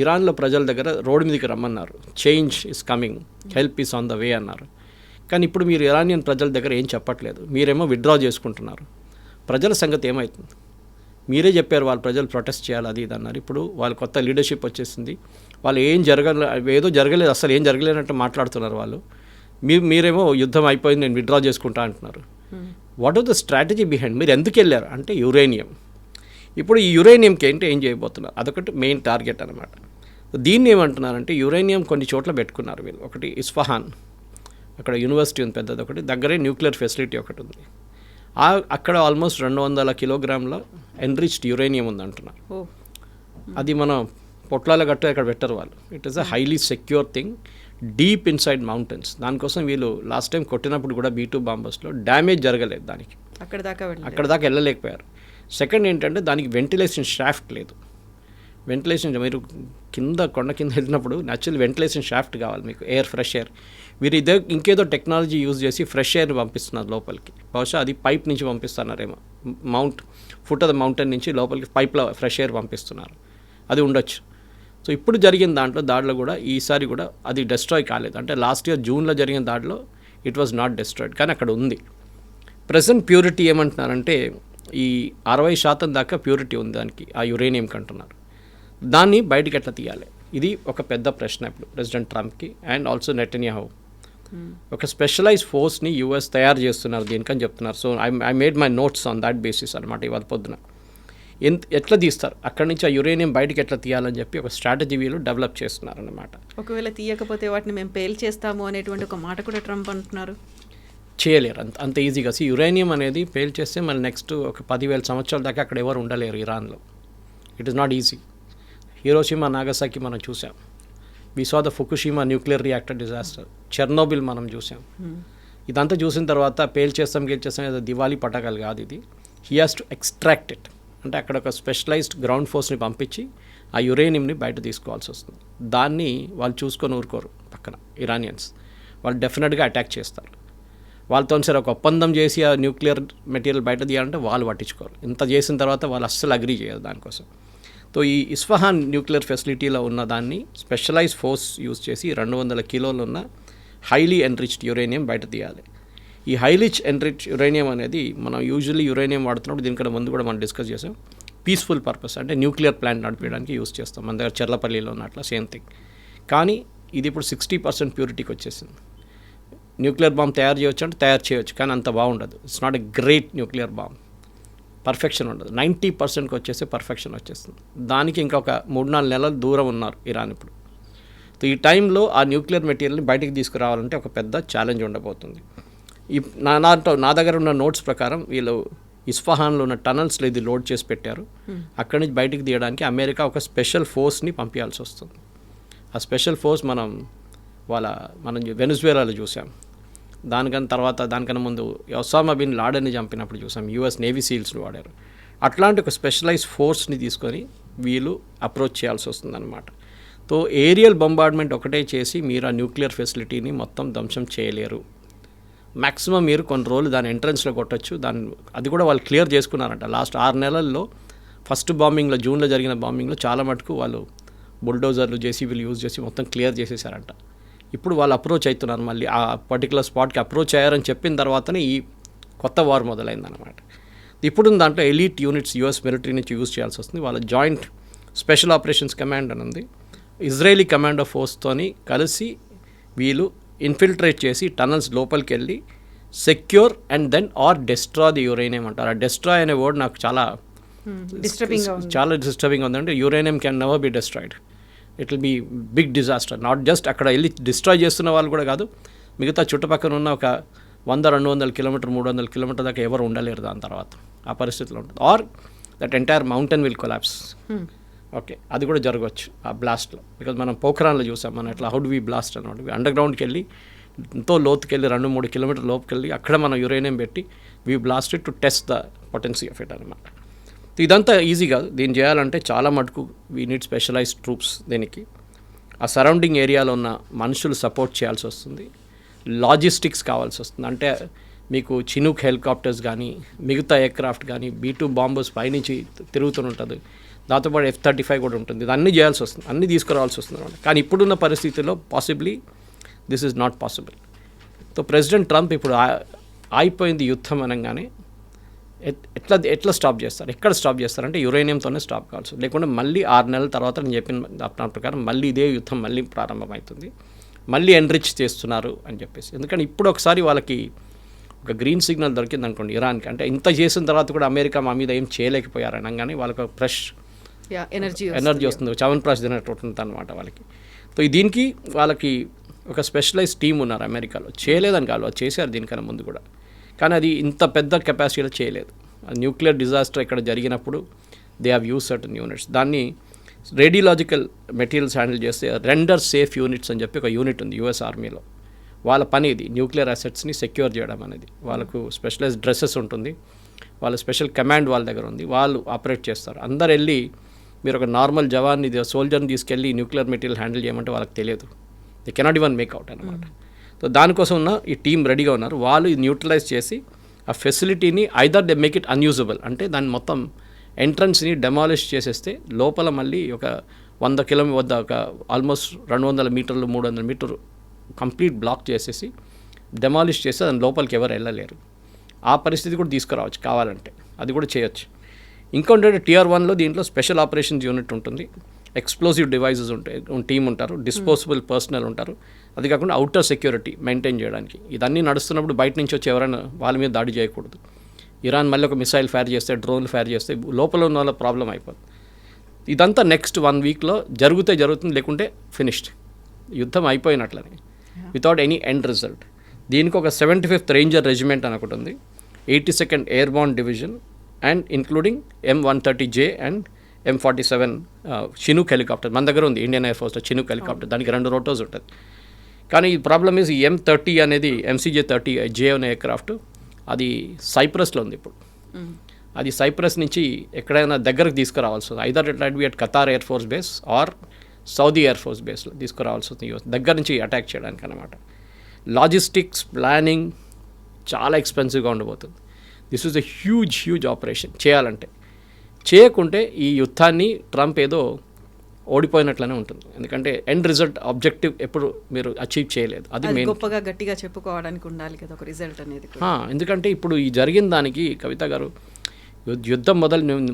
C: ఇరాన్లో ప్రజల దగ్గర రోడ్డు మీదకి రమ్మన్నారు, change is coming, help is on the way అన్నారు. కానీ ఇప్పుడు మీరు ఇరానియన్ ప్రజల దగ్గర ఏం చెప్పట్లేదు, మీరేమో విత్డ్రా చేసుకుంటున్నారు. ప్రజల సంగతి ఏమవుతుంది? మీరే చెప్పారు వాళ్ళ ప్రజలు ప్రొటెస్ట్ చేయాలి అది ఇది అన్నారు. ఇప్పుడు వాళ్ళ కొత్త లీడర్షిప్ వచ్చేసింది, వాళ్ళు ఏదో జరగలేదు, అసలు ఏం జరగలేనట్టు మాట్లాడుతున్నారు వాళ్ళు. మీరేమో యుద్ధం అయిపోయింది నేను విత్డ్రా చేసుకుంటా అంటున్నారు. What are the strategy behind? మీరు ఎందుకు వెళ్ళారు అంటే యురేనియం. ఇప్పుడు ఈ యురేనియంకి ఏంటి ఏం చేయబోతున్నారు, అదొకటి మెయిన్ టార్గెట్ అనమాట. దీన్ని ఏమంటున్నారంటే యురేనియం కొన్ని చోట్ల పెట్టుకున్నారు వీళ్ళు. ఒకటి ఇస్ఫహాన్, అక్కడ యూనివర్సిటీ ఉంది పెద్దది ఒకటి, దగ్గరే న్యూక్లియర్ ఫెసిలిటీ ఒకటి ఉంది. అక్కడ ఆల్మోస్ట్ 200 కిలోగ్రాముల ఎన్రిచ్డ్ యురేనియం ఉంది అంటున్నారు. అది మన పొట్లాల గట్టు అక్కడ పెట్టరు వాళ్ళు. It is a highly secure thing deep inside mountains. దానికోసం వీళ్ళు లాస్ట్ టైం కొట్టినప్పుడు కూడా B-2 బాంబర్స్లో డ్యామేజ్ జరగలేదు, దానికి అక్కడ దాకా వెళ్ళలేకపోయారు. సెకండ్ ఏంటంటే దానికి వెంటిలేషన్ షాఫ్ట్ లేదు. వెంటిలేషన్ మీరు కొండ కింద వెళ్ళినప్పుడు న్యాచురల్ వెంటిలేషన్ షాఫ్ట్ కావాలి మీకు, ఎయిర్, ఫ్రెష్ ఎయిర్. వీరు ఇంకేదో టెక్నాలజీ యూజ్ చేసి ఫ్రెష్ ఎయిర్ని పంపిస్తున్నారు లోపలికి. బహుశా అది పైప్ నుంచి పంపిస్తున్నారేమో, ఫుట్ ఆఫ్ ద మౌంటైన్ నుంచి లోపలికి పైప్లో ఫ్రెష్ ఎయిర్ పంపిస్తున్నారు, అది ఉండొచ్చు. సో ఇప్పుడు జరిగిన దాడిలో కూడా ఈసారి కూడా అది డిస్ట్రాయ్ కాలేదు. అంటే లాస్ట్ ఇయర్ జూన్లో జరిగిన దాడిలో ఇట్ వాజ్ నాట్ డిస్ట్రాయిడ్, కానీ అక్కడ ఉంది. ప్రెజెంట్ ప్యూరిటీ ఏమంటున్నారంటే ఈ 60% దాకా ప్యూరిటీ ఉంది దానికి, ఆ యురేనియంకి అంటున్నారు. దాన్ని బయటికి ఎట్లా తీయాలి, ఇది ఒక పెద్ద ప్రశ్న ఇప్పుడు ప్రెసిడెంట్ ట్రంప్కి అండ్ ఆల్సో నెటన్యాహు. ఒక స్పెషలైజ్ ఫోర్స్ని యూఎస్ తయారు చేస్తున్నారు దీనికని చెప్తున్నారు. So I made my notes on that basis అనమాట ఇవాళ పొద్దున. ఎట్లా తీస్తారు అక్కడి నుంచి ఆ యురేనియం బయటకు ఎట్లా తీయాలని చెప్పి ఒక స్ట్రాటజీ వీళ్ళు డెవలప్ చేస్తున్నారు అన్నమాట.
B: ఒకవేళ తీయకపోతే వాటిని మేము పేల్చేస్తాము అనేటువంటి ఒక మాట కూడా ట్రంప్ అంటున్నారు.
C: చేయలేరు అంత ఈజీగా. యురేనియం అనేది పేల్చేస్తే మళ్ళీ నెక్స్ట్ ఒక 10,000 సంవత్సరాల దాకా అక్కడ ఎవరు ఉండలేరు ఇరాన్లో. It is not easy. Hiroshima Nagasaki మనం చూసాం. We saw the Fukushima nuclear reactor disaster. Chernobyl మనం చూసాం. ఇదంతా చూసిన తర్వాత పేల్చేస్తాం ఏదో దివాళీ పటాకాలు కాదు ఇది. He has to extract it. అంటే అక్కడ ఒక స్పెషలైజ్డ్ గ్రౌండ్ ఫోర్స్ని పంపించి ఆ యురేనియంని బయట తీసుకోవాల్సి వస్తుంది. దాన్ని వాళ్ళు చూసుకొని ఊరుకోరు. పక్కన ఇరానియన్స్ వాళ్ళు డెఫినెట్గా అటాక్ చేస్తారు. వాళ్ళతో సరే ఒక ఒప్పందం చేసి ఆ న్యూక్లియర్ మెటీరియల్ బయట తీయాలంటే వాళ్ళు పట్టించుకోరు. ఇంత చేసిన తర్వాత వాళ్ళు అస్సలు అగ్రీ చేయరు దానికోసం. సో ఈ ఇస్ఫహాన్ న్యూక్లియర్ ఫెసిలిటీలో ఉన్న దాన్ని స్పెషలైజ్ ఫోర్స్ యూజ్ చేసి 200 కిలోలు ఉన్న హైలీ ఎన్రిచ్డ్ యురేనియం బయట తీయాలి. ఈ హైలీ ఎన్రిచ్ యురేనియం అనేది మనం యూజువల్లీ యురేనియం వాడుతున్నప్పుడు దీనికంటే ముందు కూడా మనం డిస్కస్ చేసాం. పీస్ఫుల్ పర్పస్ అంటే న్యూక్లియర్ ప్లాంట్ నడిపించడానికి యూజ్ చేస్తాం. మన దగ్గర చెర్లపల్లిలో ఉన్నట్ల సేమ్ థింగ్. కానీ ఇది ఇప్పుడు 60% ప్యూరిటీకి వచ్చేసింది. న్యూక్లియర్ బాంబ్ తయారు చేయొచ్చు అంటే తయారు చేయొచ్చు, కానీ అంత బాగుండదు. It's not a great nuclear bomb. Perfection ఉండదు. 90%కి వచ్చేస్తే పర్ఫెక్షన్ వచ్చేస్తుంది. దానికి ఇంకొక 3-4 నెలలు దూరం ఉన్నారు ఇరాన్ ఇప్పుడు. సో ఈ టైంలో ఆ న్యూక్లియర్ మెటీరియల్ని బయటికి తీసుకురావాలంటే ఒక పెద్ద ఛాలెంజ్ ఉండబోతుంది. నా దగ్గర ఉన్న నోట్స్ ప్రకారం వీళ్ళు ఇస్ఫహాన్లో ఉన్న టనల్స్లో ఇది లోడ్ చేసి పెట్టారు. అక్కడి నుంచి బయటికి తీయడానికి అమెరికా ఒక స్పెషల్ ఫోర్స్ని పంపించాల్సి వస్తుంది. ఆ స్పెషల్ ఫోర్స్ మనం వెనిజువేలాలో చూసాం. దానికన్నా ముందు ఒసామా బిన్ లాడెన్ని చంపినప్పుడు చూసాం. యూఎస్ నేవీ సీల్స్ని వాడారు. అట్లాంటి ఒక స్పెషలైజ్ ఫోర్స్ని తీసుకొని వీళ్ళు అప్రోచ్ చేయాల్సి వస్తుందన్నమాట. సో ఏరియల్ బొంబార్డ్మెంట్ ఒకటే చేసి మీరు ఆ న్యూక్లియర్ ఫెసిలిటీని మొత్తం ధ్వంసం చేయలేరు. మ్యాక్సిమం మీరు కొన్ని రోజులు దాని ఎంట్రన్స్లో కొట్టచ్చు. అది కూడా వాళ్ళు క్లియర్ చేసుకున్నారంట. లాస్ట్ 6 నెలల్లో ఫస్ట్ బాంబింగ్లో జూన్లో జరిగిన బాంబింగ్లో చాలా మటుకు వాళ్ళు బుల్డోజర్లు జేసీబీలు యూజ్ చేసి మొత్తం క్లియర్ చేసేసారంట. ఇప్పుడు వాళ్ళు అప్రోచ్ అవుతున్నారు. మళ్ళీ ఆ పర్టికులర్ స్పాట్కి అప్రోచ్ అయ్యారని చెప్పిన తర్వాతనే ఈ కొత్త వార్ మొదలైందన్నమాట. ఇప్పుడు దాంట్లో ఎలీట్ యూనిట్స్ యూఎస్ మిలిటరీ నుంచి యూజ్ చేయాల్సి వస్తుంది. వాళ్ళ జాయింట్ స్పెషల్ ఆపరేషన్స్ కమాండ్ అని ఉంది. ఇజ్రాయేలీ కమాండో ఫోర్స్తోని కలిసి వీళ్ళు ఇన్ఫిల్ట్రేట్ చేసి టనల్స్ లోపలికి వెళ్ళి secure and then or destroy the uranium అంటారు. ఆ డెస్ట్రాయ్ అనే వర్డ్ నాకు చాలా డిస్టర్బింగ్ ఉందంటే uranium can never be destroyed. It will be big disaster. Not just అక్కడ వెళ్ళి డిస్ట్రాయ్ చేస్తున్న వాళ్ళు కూడా కాదు, మిగతా చుట్టుపక్కల ఉన్న ఒక 100-200 కిలోమీటర్ 300 కిలోమీటర్ దాకా ఎవరు ఉండలేరు దాని తర్వాత. ఆ పరిస్థితిలో ఉంటుంది. Or that entire mountain will collapse. Okay, అది కూడా జరగవచ్చు ఆ బ్లాస్ట్లో. బికాజ్ మనం పోఖ్రాన్లో చూసాం. మనం ఎట్లా హౌ డు వి బ్లాస్ట్ అనమాట. అండర్ గ్రౌండ్కి వెళ్ళి ఎంతో లోతుకి వెళ్ళి 2-3 కిలోమీటర్ లోపుకి వెళ్ళి అక్కడ మనం యురేనియం పెట్టి we blasted to test the potency of it అనమాట. ఇదంతా ఈజీ కాదు. దీన్ని చేయాలంటే చాలా మటుకు వీ నీడ్ స్పెషలైజ్డ్ ట్రూప్స్. దీనికి ఆ సరౌండింగ్ ఏరియాలో ఉన్న మనుషులు సపోర్ట్ చేయాల్సి వస్తుంది. లాజిస్టిక్స్ కావాల్సి వస్తుంది. అంటే మీకు చినూక్ హెలికాప్టర్స్ కానీ మిగతా ఎయిర్క్రాఫ్ట్ కానీ B-2 బాంబర్స్ పైనుంచి తిరుగుతుంటుంది. దాంతోపాటు F-35 కూడా ఉంటుంది. ఇది అన్నీ చేయాల్సి వస్తుంది, అన్నీ తీసుకురావాల్సి వస్తుంది అనమాట. కానీ ఇప్పుడున్న పరిస్థితుల్లో possibly this is not possible. So president Trump ఇప్పుడు అయిపోయింది యుద్ధం అనగానే ఎట్లా స్టాప్ చేస్తారు, ఎక్కడ స్టాప్ చేస్తారంటే యురేనియంతోనే స్టాప్ కావాల్సి. లేకుంటే మళ్ళీ 6 నెలల తర్వాత నేను చెప్పిన దాని ప్రకారం మళ్ళీ ఇదే యుద్ధం మళ్ళీ ప్రారంభమవుతుంది. మళ్ళీ ఎన్రిచ్ చేస్తున్నారు అని చెప్పేసి. ఎందుకంటే ఇప్పుడు ఒకసారి వాళ్ళకి ఒక గ్రీన్ సిగ్నల్ దొరికింది అనుకోండి ఇరాన్కి, అంటే ఇంత చేసిన తర్వాత కూడా అమెరికా మా మీద ఏం చేయలేకపోయారు అనగానే వాళ్ళకి ఒక ఫ్రెష్ ఎనర్జీ వస్తుంది. చవన్ప్రాష్ తినట్టు ఉంటుంది అనమాట వాళ్ళకి. సో దీనికి వాళ్ళకి ఒక స్పెషలైజ్ టీం ఉన్నారు అమెరికాలో. చేయలేదని కాదు, అది చేశారు దీనికన్నా ముందు కూడా. కానీ అది ఇంత పెద్ద కెపాసిటీలో చేయలేదు. న్యూక్లియర్ డిజాస్టర్ ఇక్కడ జరిగినప్పుడు they have use certain units. దాన్ని రేడియలాజికల్ మెటీరియల్స్ హ్యాండిల్ చేస్తే రెండర్ సేఫ్ యూనిట్స్ అని చెప్పి ఒక యూనిట్ ఉంది యూఎస్ ఆర్మీలో. వాళ్ళ పని ఇది న్యూక్లియర్ అసెట్స్ని సెక్యూర్ చేయడం అనేది. వాళ్ళకు స్పెషలైజ్డ్ డ్రెస్సెస్ ఉంటుంది, వాళ్ళ స్పెషల్ కమాండ్ వాళ్ళ దగ్గర ఉంది, వాళ్ళు ఆపరేట్ చేస్తారు. అందరు వెళ్ళి మీరు ఒక నార్మల్ జవాన్ని సోల్జర్ని తీసుకెళ్ళి న్యూక్లియర్ మెటీరియల్ హ్యాండిల్ చేయమంటే వాళ్ళకి తెలియదు. They cannot even make out అనమాట. సో దానికోసం ఉన్న ఈ టీం రెడీగా ఉన్నారు. వాళ్ళు న్యూట్రలైజ్ చేసి ఆ ఫెసిలిటీని either they make it unusable, అంటే దాన్ని మొత్తం ఎంట్రన్స్ని డెమాలిష్ చేసేస్తే లోపల మళ్ళీ ఒక 100 కిలోమీటర్ వద్ద ఒక ఆల్మోస్ట్ 200 మీటర్లు 300 మీటర్లు కంప్లీట్ బ్లాక్ చేసేసి డెమాలిష్ చేస్తే దాని లోపలికి ఎవరు వెళ్ళలేరు. ఆ పరిస్థితి కూడా తీసుకురావచ్చు కావాలంటే, అది కూడా చేయొచ్చు. ఇంకొంటే Tier 1లో దీంట్లో స్పెషల్ ఆపరేషన్స్ యూనిట్ ఉంటుంది, ఎక్స్ప్లోజివ్ డివైజెస్ ఉంటాయి, టీం ఉంటారు, డిస్పోజబుల్ పర్సనల్ ఉంటారు. అది కాకుండా అవుటర్ సెక్యూరిటీ మెయింటైన్ చేయడానికి. ఇదన్నీ నడుస్తున్నప్పుడు బయట నుంచి వచ్చి ఎవరైనా వాళ్ళ మీద దాడి చేయకూడదు. ఇరాన్ మళ్ళీ ఒక మిసైల్ ఫైర్ చేస్తే, డ్రోన్లు ఫైర్ చేస్తే లోపల ఉన్న వాళ్ళ ప్రాబ్లం అయిపోతుంది. ఇదంతా నెక్స్ట్ 1 వీక్లో జరుగుతుంది, లేకుంటే ఫినిష్డ్, యుద్ధం అయిపోయినట్లని, వితౌట్ ఎనీ ఎండ్ రిజల్ట్. దీనికి ఒక 75th రేంజర్ రెజిమెంట్ అని ఒకటి ఉంది, 82nd airborne division and including M130J and M47 Chinook helicopter మన దగ్గర ఉంది. ఇండియన్ ఎయిర్ ఫోర్స్లో చినూక్ హెలికాప్టర్, దానికి 2 రోటర్స్ ఉంటుంది. కానీ ఈ ప్రాబ్లమ్ ఈజ్ ఈ M30 అనేది MCJ-30J అనే ఎయిర్క్రాఫ్ట్ అది సైప్రస్లో ఉంది ఇప్పుడు. అది సైప్రస్ నుంచి ఎక్కడైనా దగ్గరకు తీసుకురావాల్సి వస్తుంది. Either it be at Qatar air force base or Saudi air force బేస్లో తీసుకురావాల్సి వస్తుంది యూఎస్ దగ్గర నుంచి అటాక్ చేయడానికి అనమాట. లాజిస్టిక్స్ ప్లానింగ్ చాలా ఎక్స్పెన్సివ్గా ఉండబోతుంది. This is a huge operation చేయాలంటే. చేయకుంటే ఈ యుద్ధాన్ని ట్రంప్ ఏదో ఓడిపోయినట్లనే ఉంటుంది. ఎందుకంటే ఎండ్ రిజల్ట్ ఆబ్జెక్టివ్ ఎప్పుడు మీరు అచీవ్ చేయలేదు. అది మెయిన్.
B: గొప్పగా గట్టిగా చెప్పుకోవడానికి ఉండాలి కదా ఒక రిజల్ట్ అనేది.
C: ఎందుకంటే ఇప్పుడు ఈ జరిగిన దానికి కవిత గారు, యుద్ధం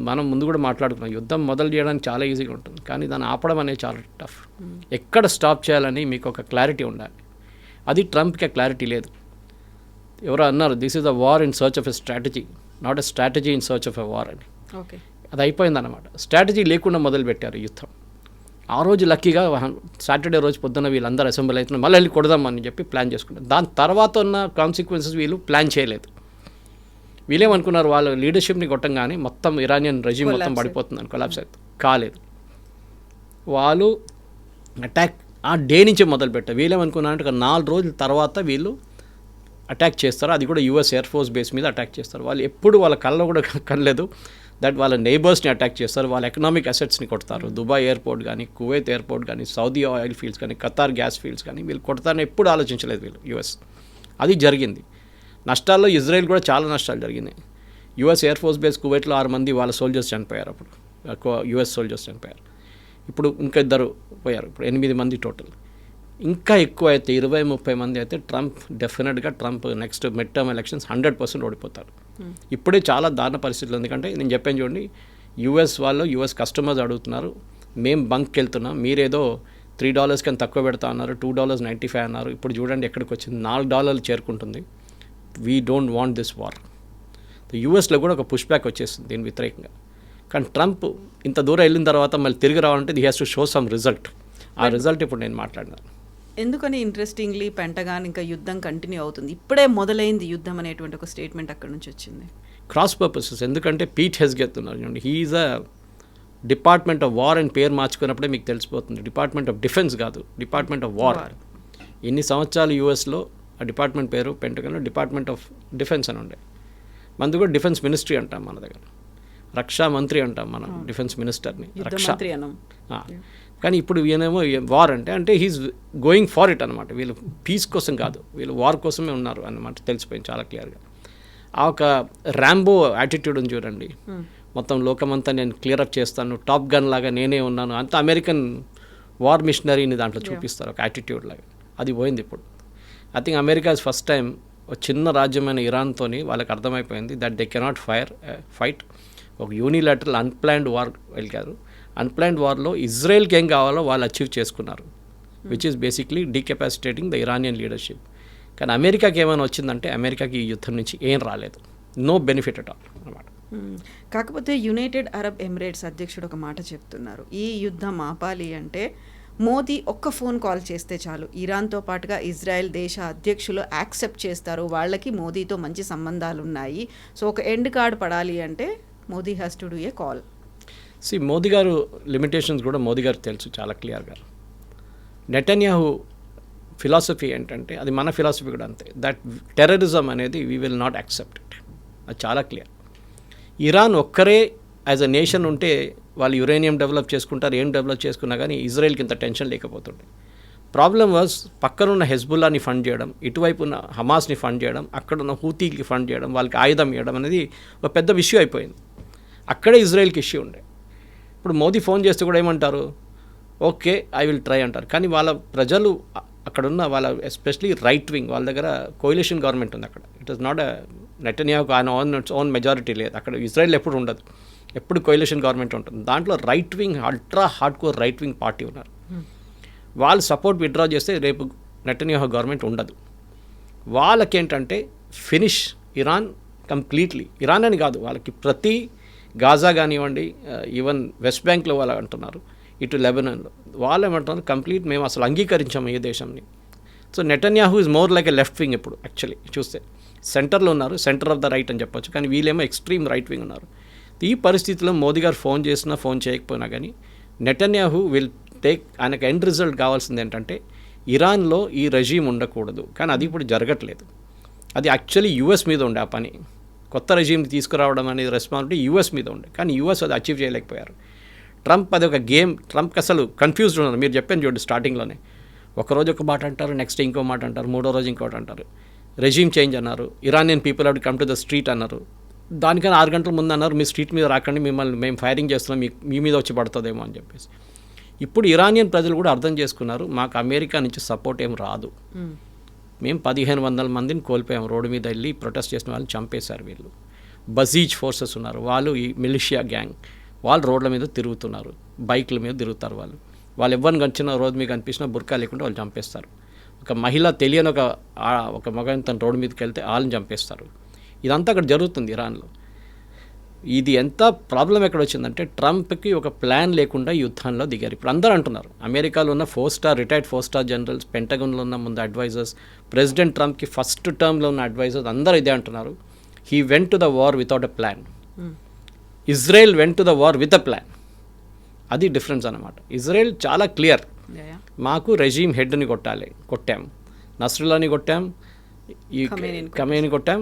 C: మనం ముందు కూడా మాట్లాడుకున్నాం, యుద్ధం మొదలు చేయడానికి చాలా ఈజీగా ఉంటుంది, కానీ దాన్ని ఆపడం అనేది చాలా టఫ్. ఎక్కడ స్టాప్ చేయాలని మీకు ఒక క్లారిటీ ఉండాలి. అది ట్రంప్కి క్లారిటీ లేదు. ఎవరో అన్నారు, this is a war in search of a strategy, not a strategy in search of a war అని.
B: ఓకే,
C: అది అయిపోయిందన్నమాట. స్ట్రాటజీ లేకుండా మొదలుపెట్టారు యుద్ధం. ఆ రోజు లక్కీగా సాటర్డే రోజు పొద్దున్న వీళ్ళందరూ అసెంబ్లీ అవుతున్నారు, మళ్ళీ వెళ్ళి కొడదామని చెప్పి ప్లాన్ చేసుకుంటారు. దాని తర్వాత ఉన్న కాన్సిక్వెన్సెస్ వీళ్ళు ప్లాన్ చేయలేదు. వీళ్ళేమనుకున్నారు, వాళ్ళ లీడర్షిప్ని కొట్టంగానే మొత్తం ఇరానియన్ రెజిమ్ మొత్తం పడిపోతుందని, కొలాప్స్ అవుతుంది. కాలేదు. వాళ్ళు అటాక్ ఆ డే నుంచి మొదలుపెట్టారు. వీళ్ళేమనుకున్నారంటే ఒక 4 రోజుల తర్వాత వీళ్ళు అటాక్ చేస్తారు. అది కూడా యుఎస్ ఎయిర్ ఫోర్స్ బేస్ మీద అటాక్ చేస్తారు. వాళ్ళు ఎప్పుడు వాళ్ళ కళ్ళలో కూడా కనలేదు దట్ వాళ్ళ నైబర్స్ని అటాక్ చేస్తారు, వాళ్ళ ఎకనామిక్ అసెట్స్ని కొడతారు. దుబాయ్ ఎయిర్పోర్ట్ కానీ, కువైత్ ఎయిర్పోర్ట్ కానీ, సౌదీ ఆయిల్ ఫీల్డ్స్ కానీ, ఖతార్ గ్యాస్ ఫీల్డ్స్ కానీ వీళ్ళు కొడతారని ఎప్పుడు ఆలోచించలేదు వీళ్ళు యుఎస్. అది జరిగింది. నష్టాల్లో ఇజ్రాయెల్ కూడా చాలా నష్టాలు జరిగినాయి. యుఎస్ ఎయిర్ ఫోర్స్ బేస్ కువైట్లో 6 మంది వాళ్ళ సోల్జర్స్ చనిపోయారు. అప్పుడు యుఎస్ సోల్జర్స్ చనిపోయారు. ఇప్పుడు ఇంకా 2 పోయారు. ఇప్పుడు 8 మంది టోటల్. ఇంకా ఎక్కువ అయితే 20-30 మంది అయితే డెఫినెట్గా Trump next mid term elections 100% ఓడిపోతారు. ఇప్పుడే చాలా దారుణ పరిస్థితులు. ఎందుకంటే నేను చెప్పాను చూడండి, యుఎస్ కస్టమర్స్ అడుగుతున్నారు, మేము బంక్కి వెళ్తున్నాం, మీరేదో $3 కన్నా తక్కువ పెడతా అన్నారు, $2.95 అన్నారు. ఇప్పుడు చూడండి ఎక్కడికి వచ్చింది, $4 చేరుకుంటుంది. We don't want this war. యూఎస్లో కూడా ఒక పుష్ బ్యాక్ వచ్చేస్తుంది దీని వ్యతిరేకంగా. కానీ ట్రంప్ ఇంత దూరం వెళ్ళిన తర్వాత మళ్ళీ తిరిగి రావాలంటే he has to show some result. ఆ రిజల్ట్ ఇప్పుడు నేను మాట్లాడినాను.
B: ఎందుకని ఇంట్రెస్టింగ్లీ పెంటగాన్ ఇంకా యుద్ధం కంటిన్యూ అవుతుంది, ఇప్పుడే మొదలైంది యుద్ధం అనేటువంటి ఒక స్టేట్మెంట్ అక్కడ నుంచి వచ్చింది.
C: Cross purposes. ఎందుకంటే పీట్ హెస్గెత్ ఉన్నారు చూడండి, he's a department of war అని పేరు మార్చుకున్నప్పుడే మీకు తెలిసిపోతుంది. డిపార్ట్మెంట్ ఆఫ్ డిఫెన్స్ కాదు, డిపార్ట్మెంట్ ఆఫ్ వార్. ఎన్ని సంవత్సరాలు యూఎస్లో ఆ డిపార్ట్మెంట్ పేరు పెంటగాన్లో డిపార్ట్మెంట్ ఆఫ్ డిఫెన్స్ అని ఉండే. మనది కూడా డిఫెన్స్ మినిస్ట్రీ అంటాం మన దగ్గర, రక్షా మంత్రి అంటాం మనం డిఫెన్స్ మినిస్టర్ని, రక్షా. కానీ ఇప్పుడు ఈయనేమో వార్ అంటే హీస్ గోయింగ్ ఫార్ ఇట్ అనమాట. వీళ్ళు పీస్ కోసం కాదు, వీళ్ళు వార్ కోసమే ఉన్నారు అన్నమాట తెలిసిపోయింది చాలా క్లియర్గా. ఆ ఒక ర్యాంబో యాటిట్యూడ్ ఉంది చూడండి, మొత్తం లోకమంతా నేను క్లియరప్ చేస్తాను, టాప్ గన్ లాగా నేనే ఉన్నాను, అంత అమెరికన్ వార్ మిషనరీని దాంట్లో చూపిస్తారు ఒక యాటిట్యూడ్ లాగా. అది పోయింది ఇప్పుడు. I think America first time ఒక చిన్న రాజ్యమైన ఇరాన్తోని వాళ్ళకి అర్థమైపోయింది దట్ దే కెనాట్ ఫైట్. ఒక యూనిలాటరల్ అన్ప్లాన్డ్ వార్ వెళ్ళారు. అన్ప్లాన్డ్ వార్లో ఇజ్రాయెల్కి ఏం కావాలో వాళ్ళు అచీవ్ చేసుకున్నారు, which is basically decapacitating the Iranian leadership. కానీ అమెరికాకి ఏమైనా వచ్చిందంటే అమెరికాకి ఈ యుద్ధం నుంచి ఏం రాలేదు, నో బెనిఫిట్ అట్ ఆల్ అనమాట.
B: కాకపోతే యునైటెడ్ అరబ్ ఎమిరేట్స్ అధ్యక్షుడు ఒక మాట చెప్తున్నారు, ఈ యుద్ధం ఆపాలి అంటే మోదీ ఒక్క ఫోన్ కాల్ చేస్తే చాలు, ఇరాన్తో పాటుగా ఇజ్రాయెల్ దేశ అధ్యక్షులు యాక్సెప్ట్ చేస్తారు, వాళ్ళకి మోదీతో మంచి సంబంధాలు ఉన్నాయి, సో ఒక ఎండ్ కార్డ్ పడాలి అంటే Modi has to do a call.
C: Modi గారు లిమిటేషన్స్ కూడా మోదీ గారు తెలుసు చాలా క్లియర్గా. నెటన్యాహు ఫిలాసఫీ ఏంటంటే అది మన ఫిలాసఫీ కూడా అంతే, దట్ టెర్రరిజం అనేది we will not accept it, అది చాలా క్లియర్. ఇరాన్ ఒక్కరే యాజ్ అ నేషన్ ఉంటే వాళ్ళు యురేనియం డెవలప్ చేసుకుంటారు, ఏం డెవలప్ చేసుకున్నా కానీ ఇజ్రాయెల్కి ఇంత టెన్షన్ లేకపోతుండే. ప్రాబ్లం వాజ్ పక్కనున్న హెజ్బుల్లాని ఫండ్ చేయడం, ఇటువైపు ఉన్న హమాస్ని ఫండ్ చేయడం, అక్కడున్న హూతీకి ఫండ్ చేయడం, వాళ్ళకి ఆయుధం ఇవ్వడం అనేది ఒక పెద్ద ఇష్యూ అయిపోయింది. అక్కడే ఇజ్రాయెల్కి ఇష్యూ ఉండే. ఇప్పుడు మోదీ ఫోన్ చేస్తే కూడా ఏమంటారు, ఓకే ఐ విల్ ట్రై అంటారు. కానీ వాళ్ళ ప్రజలు అక్కడున్న వాళ్ళ ఎస్పెషలీ రైట్ వింగ్ వాళ్ళ దగ్గర కోయిలేషన్ గవర్నమెంట్ ఉంది అక్కడ. ఇట్ ఈస్ నాట్ నెటన్యాహుకు ఆయన ఓన్ మెజారిటీ లేదు అక్కడ. ఇజ్రాయెల్ ఎప్పుడు ఉండదు, ఎప్పుడు కోయిలేషన్ గవర్నమెంట్ ఉంటుంది. దాంట్లో right wing ultra hard core right wing party ఉన్నారు. వాళ్ళు సపోర్ట్ విత్డ్రా చేస్తే రేపు నెటన్యాహు గవర్నమెంట్ ఉండదు. వాళ్ళకేంటంటే ఫినిష్ ఇరాన్ కంప్లీట్లీ. ఇరాన్ అని కాదు, వాళ్ళకి ప్రతి గాజా కానివ్వండి, ఈవెన్ వెస్ట్ బ్యాంక్లో వాళ్ళు అంటున్నారు, ఇటు లెబనాన్లో వాళ్ళు ఏమంటున్నారు, కంప్లీట్ మేము అసలు అంగీకరించాము ఏ దేశంని. So Netanyahu is more like a left wing ఇప్పుడు యాక్చువల్లీ చూస్తే. సెంటర్లో ఉన్నారు, సెంటర్ ఆఫ్ ద రైట్ అని చెప్పొచ్చు, కానీ వీళ్ళేమో ఎక్స్ట్రీమ్ రైట్ వింగ్ ఉన్నారు. ఈ పరిస్థితిలో మోదీ గారు ఫోన్ చేసినా ఫోన్ చేయకపోయినా కానీ నెటన్యాహు విల్ టేక్, ఆయనకు ఎండ్ రిజల్ట్ కావాల్సింది ఏంటంటే ఇరాన్లో ఈ రెజీమ్ ఉండకూడదు. కానీ అది ఇప్పుడు జరగట్లేదు. అది యాక్చువల్లీ యూఎస్ మీద ఉండే ఆ పని. కొత్త రెజీమ్ని తీసుకురావడం అనేది రెస్పాన్సిబిలిటీ యూఎస్ మీద ఉండే, కానీ యూఎస్ అది అచీవ్ చేయలేకపోయారు. ట్రంప్ అది ఒక గేమ్. ట్రంప్కి అసలు కన్ఫ్యూజ్డ్ ఉన్నారు. మీరు చెప్పాను చూడండి స్టార్టింగ్లోనే, ఒకరోజు ఒక మాట అంటారు, నెక్స్ట్ ఇంకో మాట అంటారు, మూడో రోజు ఇంకోటి అంటారు. రెజీమ్ చేంజ్ అన్నారు, Iranian people have to come to the street అన్నారు. దానికన్నా 6 గంటల ముందు అన్నారు మీ స్ట్రీట్ మీద రాకండి, మిమ్మల్ని మేము ఫైరింగ్ చేస్తున్నాం, మీ మీద వచ్చి పడుతుందేమో అని చెప్పేసి. ఇప్పుడు ఇరానియన్ ప్రజలు కూడా అర్థం చేసుకున్నారు, మాకు అమెరికా నుంచి సపోర్ట్ ఏం రాదు. మేము 1500 మందిని కోల్పోయాం. రోడ్డు మీద వెళ్ళి ప్రొటెస్ట్ చేసిన వాళ్ళని చంపేశారు వీళ్ళు. బజీజ్ ఫోర్సెస్ ఉన్నారు, వాళ్ళు ఈ మిలిషియా గ్యాంగ్, వాళ్ళు రోడ్ల మీద తిరుగుతున్నారు, బైక్ల మీద తిరుగుతారు. వాళ్ళు ఎవరిని కనిచిన రోడ్డు మీద కనిపించినా బుర్కా లేకుండా వాళ్ళు చంపేస్తారు. ఒక మహిళ తెలియని ఒక మగని తన రోడ్డు మీదకి వెళ్తే వాళ్ళని చంపేస్తారు. ఇదంతా అక్కడ జరుగుతుంది ఇరాన్లో. ఇది ఎంత ప్రాబ్లం ఎక్కడ వచ్చిందంటే ట్రంప్కి ఒక ప్లాన్ లేకుండా యుద్ధంలో దిగారు. ఇప్పుడు అందరూ అంటున్నారు, అమెరికాలో ఉన్న రిటైర్డ్ 4-స్టార్ జనరల్స్, పెంటగన్లో ఉన్న ముందు అడ్వైజర్స్, ప్రెసిడెంట్ ట్రంప్కి ఫస్ట్ టర్మ్లో ఉన్న అడ్వైజర్స్ అందరూ ఇదే అంటున్నారు, he went to the war without a plan. Israel went to the war with a plan. అది డిఫరెన్స్ అనమాట. ఇజ్రాయెల్ చాలా క్లియర్, మాకు రెజీమ్ హెడ్ని కొట్టాం, నస్రుల్లాని కొట్టాం, ఈ ఖమేని కొట్టాం,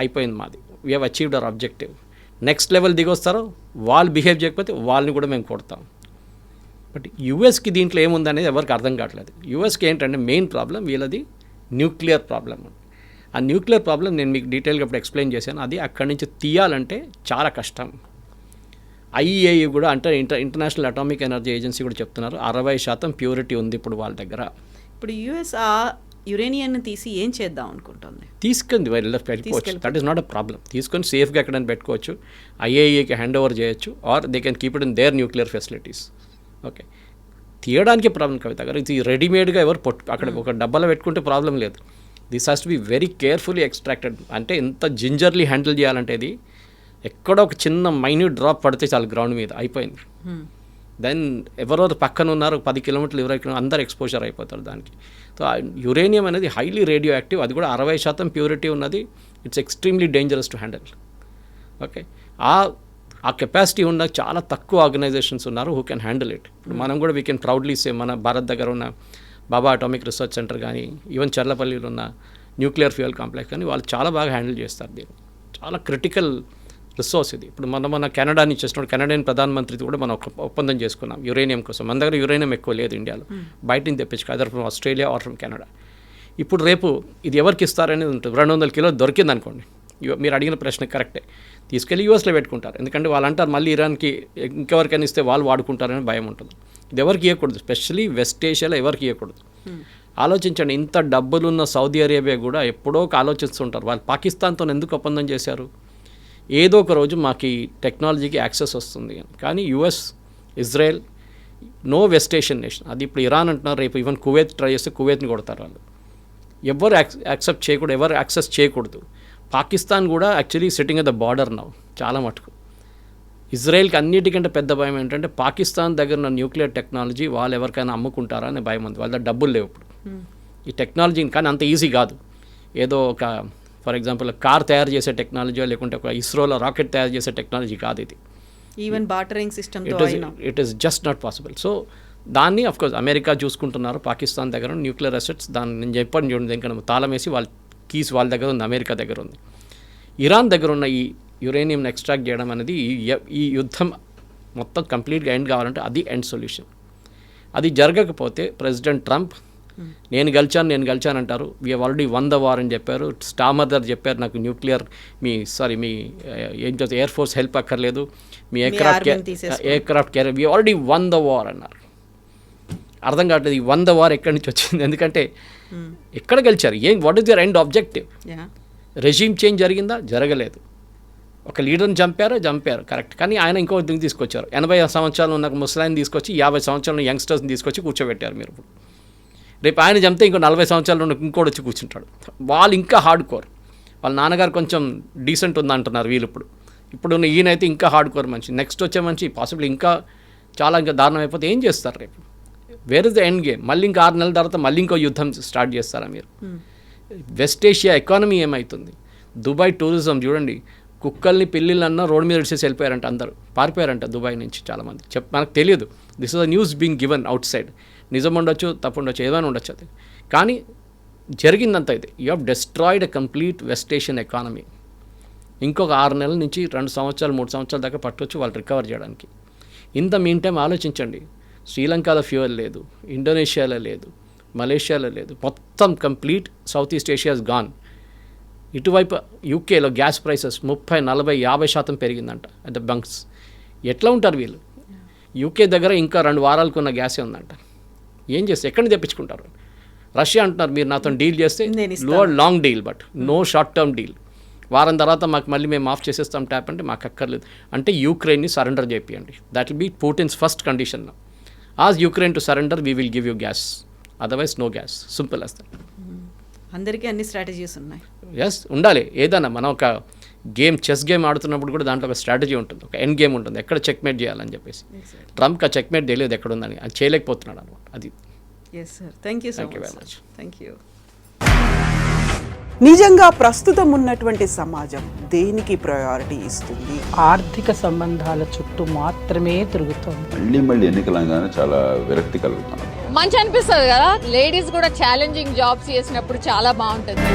C: అయిపోయింది మాది, we have achieved our objective. Next level దిగొస్తారో వాళ్ళు బిహేవ్ చేయకపోతే వాళ్ళని కూడా మేము కొడతాం. బట్ యూఎస్కి దీంట్లో ఏముందనేది ఎవరికి అర్థం కావట్లేదు. యూఎస్కి ఏంటంటే మెయిన్ ప్రాబ్లం వీళ్ళది న్యూక్లియర్ ప్రాబ్లం. ఆ న్యూక్లియర్ ప్రాబ్లం నేను మీకు డీటెయిల్గా ఇప్పుడు ఎక్స్ప్లెయిన్ చేశాను. అది అక్కడి నుంచి తీయాలంటే చాలా కష్టం. ఐఈఏఈ కూడా అంటే ఇంటర్నేషనల్ అటామిక్ ఎనర్జీ ఏజెన్సీ కూడా చెప్తున్నారు 60% ప్యూరిటీ ఉంది ఇప్పుడు వాళ్ళ దగ్గర.
B: ఇప్పుడు యుఎస్ ఆ యురేనియన్ని తీసి ఏం చేద్దాం అనుకుంటుంది?
C: తీసుకుంది పెట్టుకోవచ్చు, that is not a problem. తీసుకొని సేఫ్గా ఎక్కడైనా పెట్టుకోవచ్చు, ఐఏఈకి హ్యాండ్ ఓవర్ చేయొచ్చు, or they can keep it in their nuclear facilities. Okay, తీయడానికి ప్రాబ్లం కవిత గారు. ఇది రెడీమేడ్గా ఎవరు అక్కడ ఒక డబ్బాలో పెట్టుకుంటే ప్రాబ్లం లేదు. This has to be very carefully extracted. అంటే ఎంత జింజర్లీ హ్యాండిల్ చేయాలంటే ఇది ఎక్కడో ఒక చిన్న మైన్యూట్ డ్రాప్ పడితే చాలు గ్రౌండ్ మీద అయిపోయింది. దెన్ ఎవరెవరు పక్కన ఉన్నారు 10 కిలోమీటర్లు 20 కిలోమీటర్లు అందరు ఎక్స్పోజర్ అయిపోతారు దానికి. సో యురేనియం అనేది హైలీ రేడియో యాక్టివ్, అది కూడా 60% ప్యూరిటీ ఉన్నది. It's extremely dangerous to handle. Okay, ఆ కెపాసిటీ ఉన్న చాలా తక్కువ ఆర్గనైజేషన్స్ ఉన్నారు హూ కెన్ హ్యాండిల్ ఇట్. ఇప్పుడు మనం కూడా వీ కెన్ ప్రౌడ్లీ సే మన భారత్ దగ్గర ఉన్న బాబా అటామిక్ రీసెర్చ్ సెంటర్ కానీ, ఈవెన్ చర్లపల్లిలో ఉన్న న్యూక్లియర్ ఫ్యూయల్ కాంప్లెక్స్ కానీ వాళ్ళు చాలా బాగా హ్యాండిల్ చేస్తారు దీన్ని. చాలా క్రిటికల్ రిసోర్స్ ఇది. ఇప్పుడు మన కెనడా నుంచి చేస్తున్నాడు, కెనడియన్ ప్రధానమంత్రితో కూడా మనం ఒప్పందం చేసుకున్నాం యురేనియం కోసం. మన దగ్గర యురేనియం ఎక్కువ లేదు ఇండియాలో, బయట నుంచి తెప్పించుకో, other from Australia or from Canada. ఇప్పుడు రేపు ఇది ఎవరికి ఇస్తారనేది ఉంటుంది. 200 కిలోలు దొరికింది అనుకోండి, మీరు అడిగిన ప్రశ్న కరెక్టే, తీసుకెళ్ళి యూఎస్లో పెట్టుకుంటారు. ఎందుకంటే వాళ్ళు అంటారు మళ్ళీ ఇరాన్కి ఇంకెవరికైనా ఇస్తే వాళ్ళు వాడుకుంటారని భయం ఉంటుంది. ఇది ఎవరికి ఇవ్వకూడదు, స్పెషల్లీ వెస్ట్ ఏషియాలో ఎవరికి ఇవ్వకూడదు. ఆలోచించండి, ఇంత డబ్బులున్న సౌదీ అరేబియా కూడా ఎప్పుడో ఒక ఆలోచిస్తుంటారు, వాళ్ళు పాకిస్తాన్తో ఎందుకు ఒప్పందం చేశారు, ఏదో ఒక రోజు మాకు ఈ టెక్నాలజీకి యాక్సెస్ వస్తుంది అని. కానీ US, Israel, no west Asian nation. అది ఇప్పుడు ఇరాన్ అంటున్నారు, రేపు ఈవెన్ కువైత్ ట్రై చేస్తే కువైత్ని కొడతారు వాళ్ళు. ఎవరు యాక్సెప్ట్ చేయకూడదు, ఎవరు యాక్సెస్ చేయకూడదు. పాకిస్తాన్ కూడా actually sitting at the border now చాలా మటుకు. ఇజ్రాయెల్కి అన్నిటికంటే పెద్ద భయం ఏంటంటే పాకిస్తాన్ దగ్గర ఉన్న న్యూక్లియర్ టెక్నాలజీ వాళ్ళు ఎవరికైనా అమ్ముకుంటారా అనే భయం ఉంది. వాళ్ళ డబ్బులు లేవు ఇప్పుడు ఈ టెక్నాలజీని. కానీ అంత ఈజీ కాదు. ఏదో ఒక ఫర్ ఎగ్జాంపుల్ కార్ తయారు చేసే టెక్నాలజీ లేకుంటే ఒక ఇస్రోలో రాకెట్ తయారు చేసే టెక్నాలజీ కాదు ఇది.
B: Even bartering system
C: it is just not possible. So దాన్ని అఫ్కోర్స్ అమెరికా చూసుకుంటున్నారు. పాకిస్తాన్ దగ్గర న్యూక్లియర్ అసెట్స్, దాన్ని నేను చెప్పాను చూడండి, ఇంకా తాళం వేసి వాళ్ళ కీస్ వాళ్ళ దగ్గర ఉంది, అమెరికా దగ్గర ఉంది. ఇరాన్ దగ్గర ఉన్న ఈ యురేనియంని ఎక్స్ట్రాక్ట్ చేయడం అనేది ఈ యుద్ధం మొత్తం కంప్లీట్గా ఎండ్ కావాలంటే అది ఎండ్ సొల్యూషన్. అది జరగకపోతే ప్రెసిడెంట్ ట్రంప్ నేను గెలిచాను అంటారు. We have already won the war అని చెప్పారు. స్టామర్దర్ చెప్పారు నాకు న్యూక్లియర్ మీ ఏం చేస్తే ఎయిర్ ఫోర్స్ హెల్ప్ అక్కర్లేదు, మీ aircraft carrier we already won the war అన్నారు. అర్థం కావట్లేదు ఈ వన్ ద వార్ ఎక్కడి నుంచి వచ్చింది. ఎందుకంటే ఎక్కడ గెలిచారు, what is your end objective? Regime change జరిగిందా? జరగలేదు. ఒక లీడర్ని చంపారు కరెక్ట్, కానీ ఆయన ఇంకో దీన్ని తీసుకొచ్చారు. 80 సంవత్సరాలు ఉన్న ముసలాయిని తీసుకొచ్చి 50 సంవత్సరాల యంగ్స్టర్స్ని తీసుకొచ్చి కూర్చోబెట్టారు మీరు ఇప్పుడు. రేపు ఆయన చంపితే ఇంకో 40 సంవత్సరాలు ఉన్న ఇంకోటి వచ్చి కూర్చుంటాడు. వాళ్ళు ఇంకా హార్డ్ కోర్. వాళ్ళ నాన్నగారు కొంచెం డీసెంట్ ఉందంటున్నారు వీళ్ళు ఇప్పుడు ఉన్న ఈయనైతే ఇంకా హార్డ్ కోర్ మనిషి. నెక్స్ట్ వచ్చే మనిషి పాసిబుల్ ఇంకా దారుణం అయిపోతే ఏం చేస్తారు రేపు? Where is the end game? మళ్ళీ ఇంకా 6 నెలల తర్వాత మళ్ళీ ఇంకో యుద్ధం స్టార్ట్ చేస్తారా మీరు? వెస్ట్ ఏషియా ఎకానమీ ఏమవుతుంది? దుబాయ్ టూరిజం చూడండి, కుక్కల్ని పిల్లిలన్నా రోడ్ మీద విడిచేసి వెళ్ళిపోయారంట, అందరూ పారిపోయారంట దుబాయ్ నుంచి చాలామంది. మనకు తెలియదు. This is the news being given out side. నిజం ఉండొచ్చు, తప్పు ఉండొచ్చు, ఏదైనా ఉండొచ్చు అది, కానీ జరిగిందంతా ఇది. You have destroyed a complete west Asian economy. ఇంకొక 6 నెలల నుంచి 2 సంవత్సరాలు 3 సంవత్సరాల దాకా పట్టవచ్చు వాళ్ళు రికవర్ చేయడానికి. ఇంత మీన్ టైం ఆలోచించండి, శ్రీలంకలో ఫ్యూయల్ లేదు, ఇండోనేషియాలో లేదు, మలేషియాలో లేదు, మొత్తం complete south east Asia is gone. ఇటువైపు యూకేలో గ్యాస్ ప్రైసెస్ 30, 40, 50% పెరిగిందంట అట్ ద బంక్స్. ఎట్లా ఉంటారు వీళ్ళు? యూకే దగ్గర ఇంకా 2 వారాలకు ఉన్న గ్యాసే ఉందంట. ఏం చేస్తే ఎక్కడి నుంచి తెప్పించుకుంటారు? రష్యా అంటున్నారు మీరు నాతో డీల్ చేస్తే long deal, but no short term deal. వారం తర్వాత మాకు మళ్ళీ మేము ఆఫ్ చేసేస్తాం ట్యాప్ అంటే మాకు అక్కర్లేదు. అంటే యూక్రెయిన్ని సరెండర్ చేపియండి. That will be Putin's first condition. As Ukraine to surrender we will give you gas, otherwise no gas. Simple as that.
B: అందరికీ అన్ని స్ట్రాటజీస్ ఉన్నాయి.
C: ఎస్, ఉండాలి. ఏదైనా మనం ఒక చెస్ గేమ్ ఆడుతున్నప్పుడు కూడా దాంట్లో ఒక స్ట్రాటజీ ఉంటుంది, ఒక ఎండ్ గేమ్ ఉంటుంది, ఎక్కడ చెక్మేట్ చేయాలని చెప్పేసి. ట్రంప్కి ఆ చెక్మేట్ తెలియదు ఎక్కడ ఉందని, అది చేయలేకపోతున్నాడు అనమాట. అది.
B: Yes sir, thank you so
C: Thank you very
B: much.
C: much.
B: Thank you.
D: నిజంగా ప్రస్తుతం ఉన్నటువంటి సమాజం దేనికి ప్రయారిటీ ఇస్తుంది?
E: ఆర్థిక సంబంధాల చుట్టూ మాత్రమే తిరుగుతోంది.
F: మళ్ళీ ఎన్నికలంగానే చాలా విరక్తి కలుగుతాను.
G: మంచి అనిపిస్తుంది కదా, లేడీస్ కూడా ఛాలెంజింగ్ జాబ్స్ చేసినప్పుడు చాలా బాగుంటుంది.